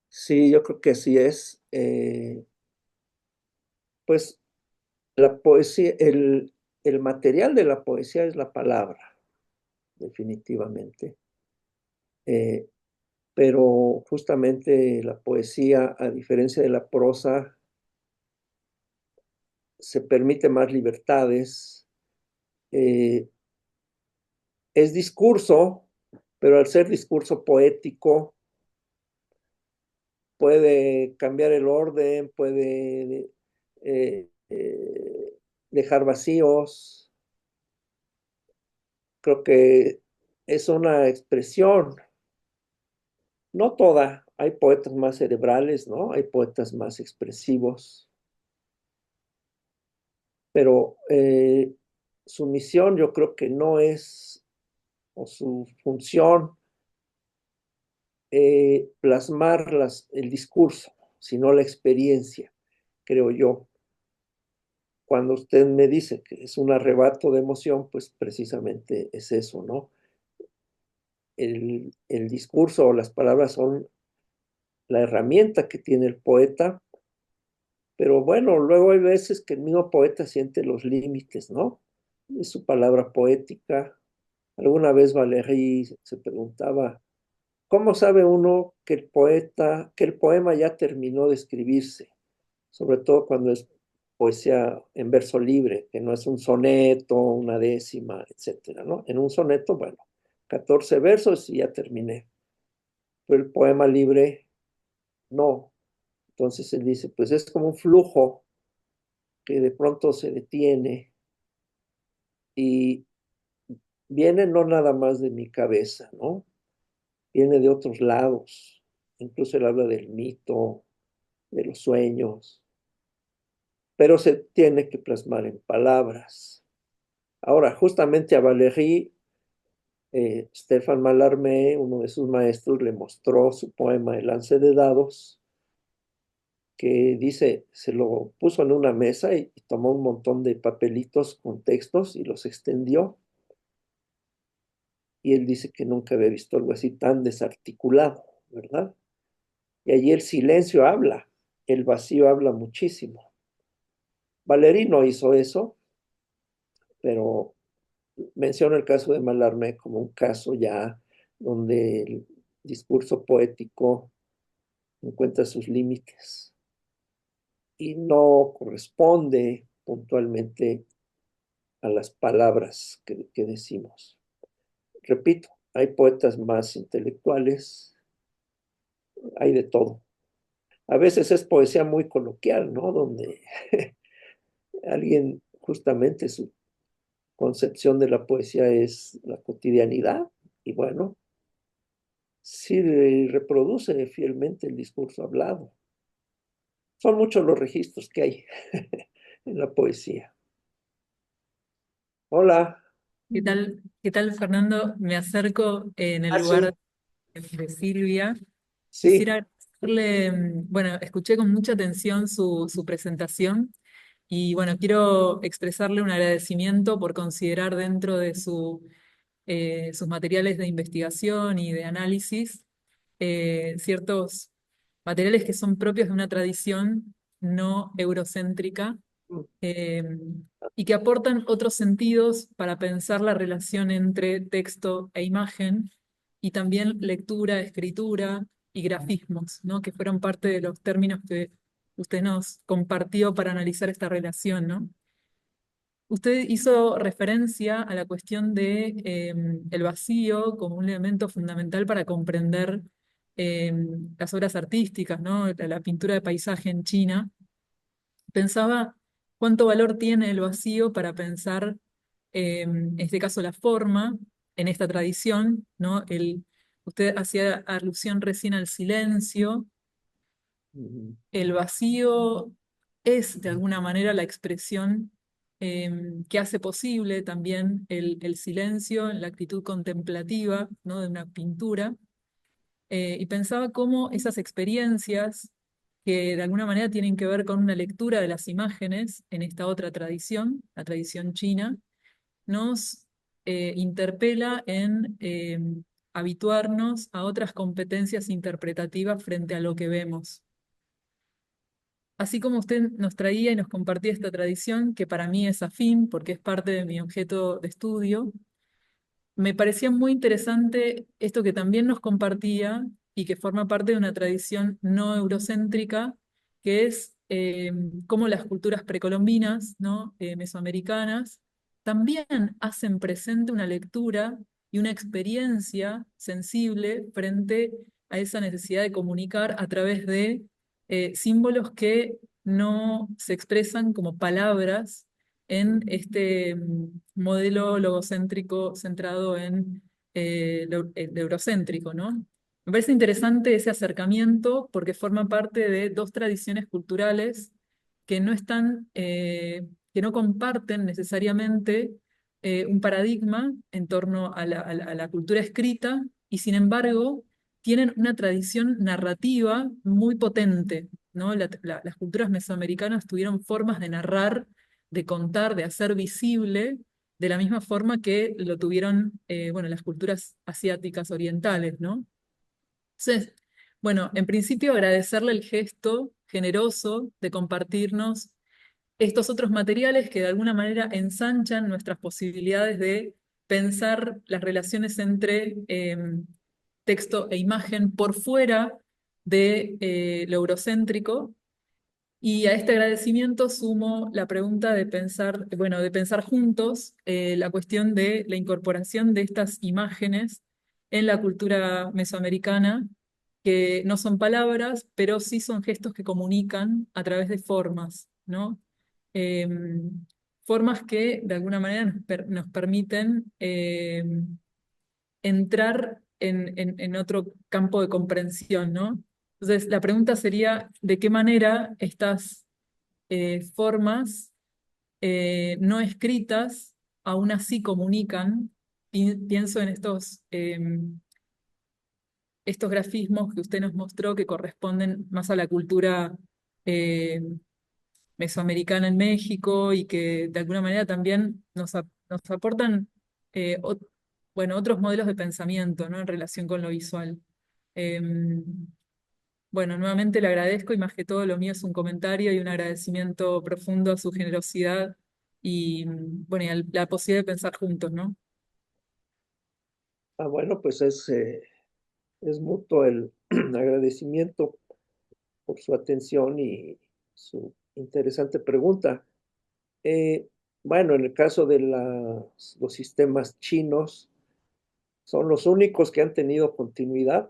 Sí, yo creo que así es. Pues la poesía, el material de la poesía es la palabra, definitivamente. Eh, pero justamente la poesía, a diferencia de la prosa, se permite más libertades. eh, es discurso, pero al ser discurso poético, puede cambiar el orden, puede dejar vacíos. Creo que es una expresión, no toda, hay poetas más cerebrales, ¿no? Hay poetas más expresivos, pero su misión yo creo que no es, o su función, plasmar el discurso, sino la experiencia, creo yo. Cuando usted me dice que es un arrebato de emoción, pues precisamente es eso, ¿no? El discurso o las palabras son la herramienta que tiene el poeta, pero bueno, luego hay veces que el mismo poeta siente los límites, ¿no? De su palabra poética. Alguna vez Valéry se preguntaba, ¿cómo sabe uno que que el poema ya terminó de escribirse? Sobre todo cuando es poesía en verso libre, que no es un soneto, una décima, etcétera, ¿no? En un soneto, bueno, 14 versos y ya terminé. Pero el poema libre, no. Entonces él dice, pues es como un flujo que de pronto se detiene y viene no nada más de mi cabeza, ¿no? Viene de otros lados. Incluso él habla del mito, de los sueños, pero se tiene que plasmar en palabras. Ahora, justamente a Valéry, Stéphane Mallarmé, uno de sus maestros, le mostró su poema El lance de dados, que dice, se lo puso en una mesa y tomó un montón de papelitos con textos y los extendió. Y él dice que nunca había visto algo así tan desarticulado, ¿verdad? Y allí el silencio habla, el vacío habla muchísimo. Valéry no hizo eso, pero menciono el caso de Mallarmé como un caso ya donde el discurso poético encuentra sus límites y no corresponde puntualmente a las palabras que decimos. Repito, hay poetas más intelectuales, hay de todo. A veces es poesía muy coloquial, ¿no? Donde alguien, justamente su concepción de la poesía es la cotidianidad y bueno, sí reproduce fielmente el discurso hablado. Son muchos los registros que hay en la poesía. Hola. qué tal, Fernando? Me acerco en el Ah, sí, lugar de Silvia. sí. Quisiera agradecerle, bueno, escuché con mucha atención su presentación y bueno, quiero expresarle un agradecimiento por considerar dentro de sus materiales de investigación y de análisis ciertos materiales que son propios de una tradición no eurocéntrica eh, y que aportan otros sentidos para pensar la relación entre texto e imagen y también lectura, escritura y grafismos, ¿no? Que fueron parte de los términos que usted nos compartió para analizar esta relación, ¿no? Usted hizo referencia a la cuestión de el vacío como un elemento fundamental para comprender las obras artísticas, ¿no? La pintura de paisaje en China, Pensaba cuánto valor tiene el vacío para pensar, en este caso, la forma en esta tradición, ¿no? Usted hacía alusión recién al silencio. Ujú. El vacío es, de alguna manera, la expresión que hace posible también el silencio, la actitud contemplativa, ¿no? De una pintura. Y pensaba cómo esas experiencias que de alguna manera tienen que ver con una lectura de las imágenes en esta otra tradición, la tradición china, nos interpela en habituarnos a otras competencias interpretativas frente a lo que vemos. Así como usted nos traía y nos compartía esta tradición, que para mí es afín porque es parte de mi objeto de estudio, me parecía muy interesante esto que también nos compartía y que forma parte de una tradición no eurocéntrica, que es cómo las culturas precolombinas, ¿no? Mesoamericanas, también hacen presente una lectura y una experiencia sensible frente a esa necesidad de comunicar a través de símbolos que no se expresan como palabras en este modelo logocéntrico centrado en el eurocéntrico, ¿no? Me parece interesante ese acercamiento porque forma parte de dos tradiciones culturales que no están, que no comparten necesariamente un paradigma en torno a la cultura escrita y sin embargo tienen una tradición narrativa muy potente, ¿no? Las culturas mesoamericanas tuvieron formas de narrar, de contar, de hacer visible, de la misma forma que lo tuvieron, bueno, las culturas asiáticas orientales, ¿no? Entonces, bueno, en principio agradecerle el gesto generoso de compartirnos estos otros materiales que de alguna manera ensanchan nuestras posibilidades de pensar las relaciones entre texto e imagen por fuera de lo eurocéntrico. Y a este agradecimiento sumo la pregunta de pensar, bueno, de pensar juntos la cuestión de la incorporación de estas imágenes en la cultura mesoamericana, que no son palabras, pero sí son gestos que comunican a través de formas, ¿no? Formas que de alguna manera nos permiten entrar en otro campo de comprensión, ¿no? Entonces, la pregunta sería, ¿de qué manera estas formas no escritas aún así comunican? Pienso en estos grafismos que usted nos mostró que corresponden más a la cultura eh, mesoamericana en México y que de alguna manera también nos aportan bueno, otros modelos de pensamiento, ¿no? En relación con lo visual. Bueno, nuevamente le agradezco y más que todo lo mío es un comentario y un agradecimiento profundo a su generosidad y, bueno, y a la posibilidad de pensar juntos, ¿no? Bueno, pues es mutuo el agradecimiento por su atención y su interesante pregunta. Eh, bueno, en el caso de los sistemas chinos, son los únicos que han tenido continuidad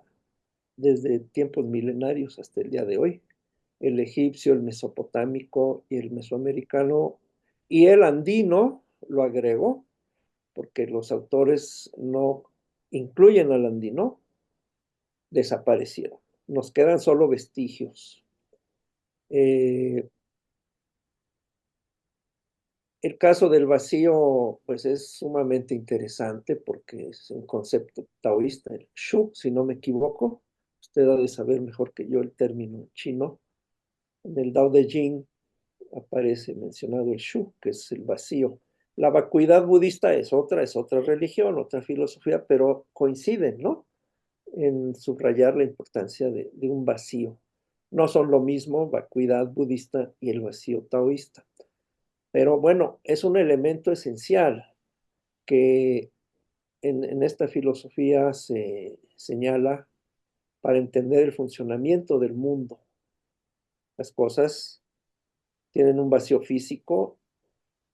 desde tiempos milenarios hasta el día de hoy. El egipcio, el mesopotámico y el mesoamericano y el andino lo agregó, porque los autores no incluyen al andino, desaparecieron. Nos quedan solo vestigios. Eh, el caso del vacío, pues es sumamente interesante porque es un concepto taoísta, el shu, si no me equivoco. Usted ha de saber mejor que yo el término chino. En el Tao de Jing aparece mencionado el shu, que es el vacío. La vacuidad budista es otra religión, otra filosofía, pero coinciden, ¿no? En subrayar la importancia de un vacío. No son lo mismo vacuidad budista y el vacío taoísta. Pero bueno, es un elemento esencial que en esta filosofía se señala para entender el funcionamiento del mundo. Las cosas tienen un vacío físico,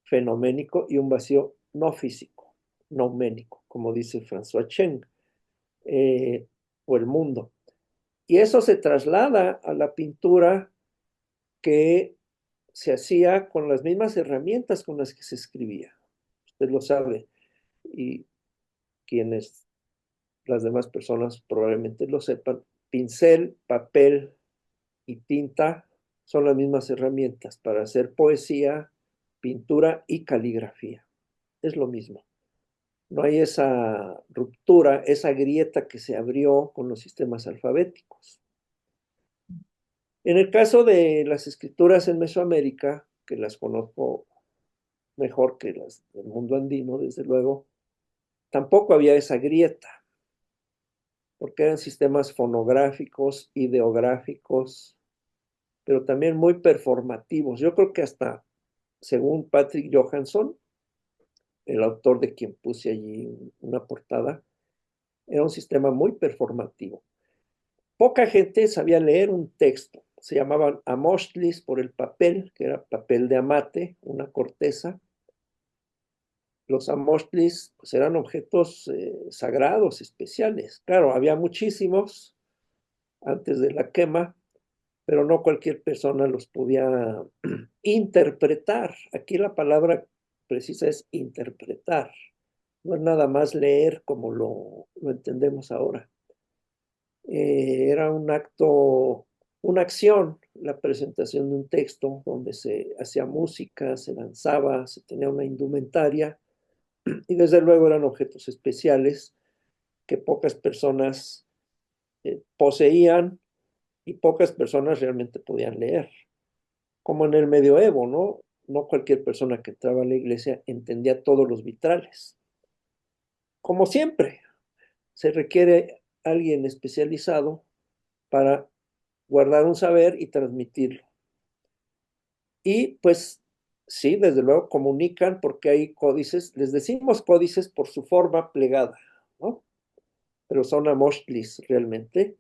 fenoménico, y un vacío no físico, nouménico, como dice François Cheng, eh, o el mundo. Y eso se traslada a la pintura que se hacía con las mismas herramientas con las que se escribía. Usted lo sabe, y quienes, las demás personas probablemente lo sepan. Pincel, papel y tinta son las mismas herramientas para hacer poesía, pintura y caligrafía. Es lo mismo. No hay esa ruptura, esa grieta que se abrió con los sistemas alfabéticos. En el caso de las escrituras en Mesoamérica, que las conozco mejor que las del mundo andino, desde luego, tampoco había esa grieta, porque eran sistemas fonográficos, ideográficos, pero también muy performativos. Yo creo que hasta, según Patrick Johansson, el autor de quien puse allí una portada, era un sistema muy performativo. Poca gente sabía leer un texto. Se llamaban amochtlis por el papel, que era papel de amate, una corteza. Los amochtlis pues, eran objetos sagrados, especiales. Claro, había muchísimos antes de la quema, pero no cualquier persona los podía interpretar. Aquí la palabra precisa es interpretar. No es nada más leer como lo entendemos ahora. Era un acto, una acción, la presentación de un texto donde se hacía música, se danzaba, se tenía una indumentaria y desde luego eran objetos especiales que pocas personas poseían y pocas personas realmente podían leer. Como en el medioevo, ¿no? No cualquier persona que entraba a la iglesia entendía todos los vitrales. Como siempre, se requiere alguien especializado para guardar un saber y transmitirlo. Y pues sí, desde luego comunican porque hay códices, les decimos códices por su forma plegada, ¿no? Pero son amochtlis realmente.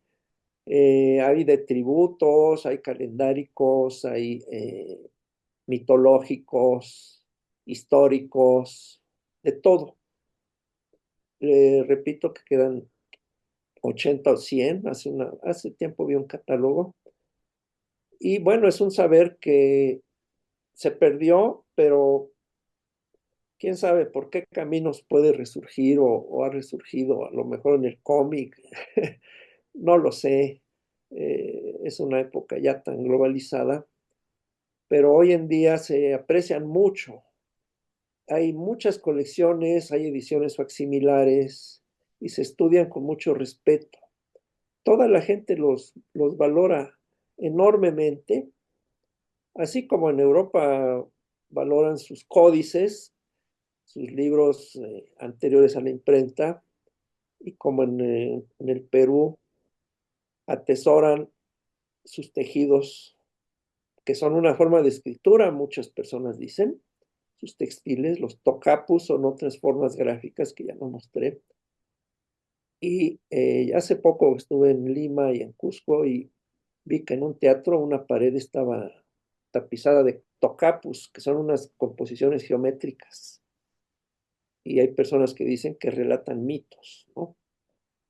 Hay de tributos, hay calendáricos, hay mitológicos, históricos, de todo. Repito que quedan 80 o 100, hace tiempo vi un catálogo. Y bueno, es un saber que se perdió, pero quién sabe por qué caminos puede resurgir o ha resurgido, a lo mejor en el cómic, no lo sé. Es una época ya tan globalizada, pero hoy en día se aprecian mucho. Hay muchas colecciones, hay ediciones facsimilares y se estudian con mucho respeto. Toda la gente los valora enormemente, así como en Europa valoran sus códices, sus libros anteriores a la imprenta, y como en el Perú atesoran sus tejidos, que son una forma de escritura, muchas personas dicen, sus textiles, los tocapus son otras formas gráficas que ya no mostré. Y hace poco estuve en Lima y en Cusco y vi que en un teatro una pared estaba tapizada de tocapus, que son unas composiciones geométricas. Y hay personas que dicen que relatan mitos, ¿no?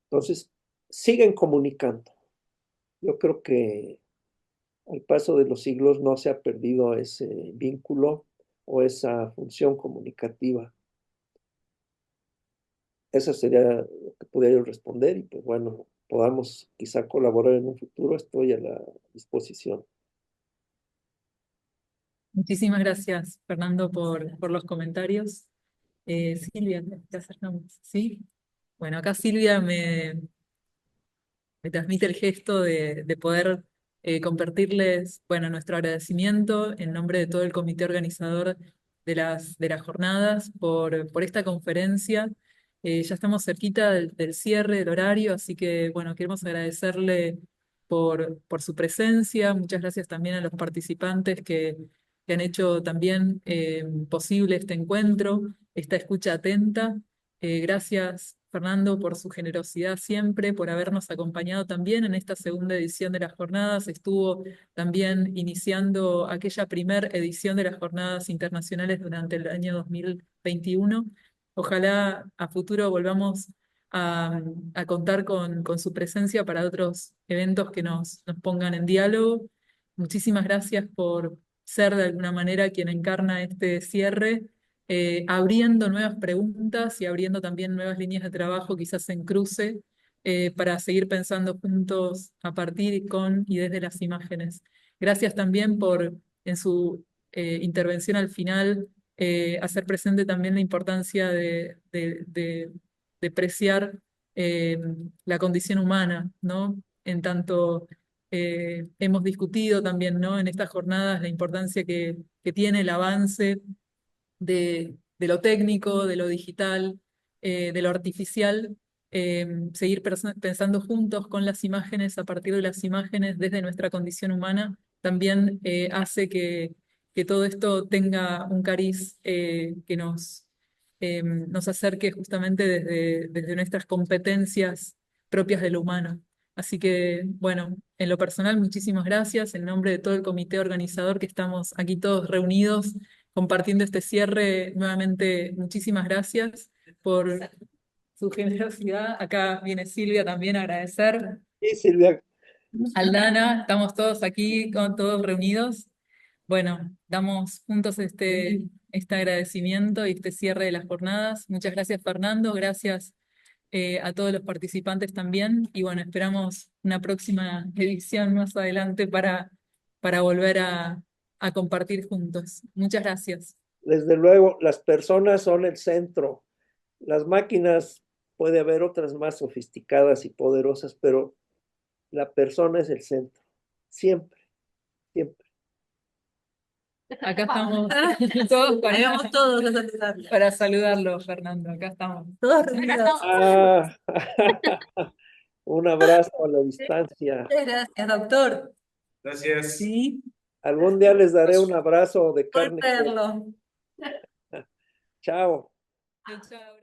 Entonces, siguen comunicando. Yo creo que al paso de los siglos no se ha perdido ese vínculo o esa función comunicativa. Eso sería lo que pudiera yo responder y pues bueno, podamos quizá colaborar en un futuro, estoy a la disposición. Muchísimas gracias, Fernando, por los comentarios. Silvia, te acercamos, ¿sí? Bueno, acá Silvia me transmite el gesto de poder compartirles, bueno, nuestro agradecimiento en nombre de todo el comité organizador de las jornadas por esta conferencia. Ya estamos cerquita del cierre del horario, así que, bueno, queremos agradecerle por su presencia. Muchas gracias también a los participantes que han hecho también posible este encuentro, esta escucha atenta. Gracias, Fernando, por su generosidad siempre, por habernos acompañado también en esta segunda edición de las jornadas. Estuvo también iniciando aquella primera edición de las jornadas internacionales durante el año 2021. Ojalá a futuro volvamos a contar con su presencia para otros eventos que nos pongan en diálogo. Muchísimas gracias por ser de alguna manera quien encarna este cierre, abriendo nuevas preguntas y abriendo también nuevas líneas de trabajo, quizás en cruce, para seguir pensando juntos a partir con y desde las imágenes. Gracias también por, en su intervención al final, hacer presente también la importancia de apreciar la condición humana, ¿no? En tanto hemos discutido también, ¿no? En estas jornadas la importancia que tiene el avance de lo técnico, de lo digital, de lo artificial, seguir pensando juntos con las imágenes, a partir de las imágenes, desde nuestra condición humana, también hace que todo esto tenga un cariz que nos acerque justamente desde nuestras competencias propias de lo humano. Así que, bueno, en lo personal, muchísimas gracias. En nombre de todo el comité organizador que estamos aquí todos reunidos compartiendo este cierre, nuevamente muchísimas gracias por su generosidad. Acá viene Silvia también a agradecer. Sí, Silvia, Aldana, estamos todos aquí, todos reunidos. Bueno, damos juntos este agradecimiento y este cierre de las jornadas. Muchas gracias, Fernando. Gracias a todos los participantes también. Y bueno, esperamos una próxima edición más adelante para volver a compartir juntos. Muchas gracias. desde luego, las personas son el centro. Las máquinas, puede haber otras más sofisticadas y poderosas, pero la persona es el centro. Siempre, siempre. Acá estamos todos Vayamos todos a saludarla. para saludarlo, Fernando. Acá estamos. Todos reunidos. Ah, un abrazo a la distancia. Muchas gracias, doctor. Gracias. Sí, Algún día les daré un abrazo de por carne. verlo. Chao. Chao, chao.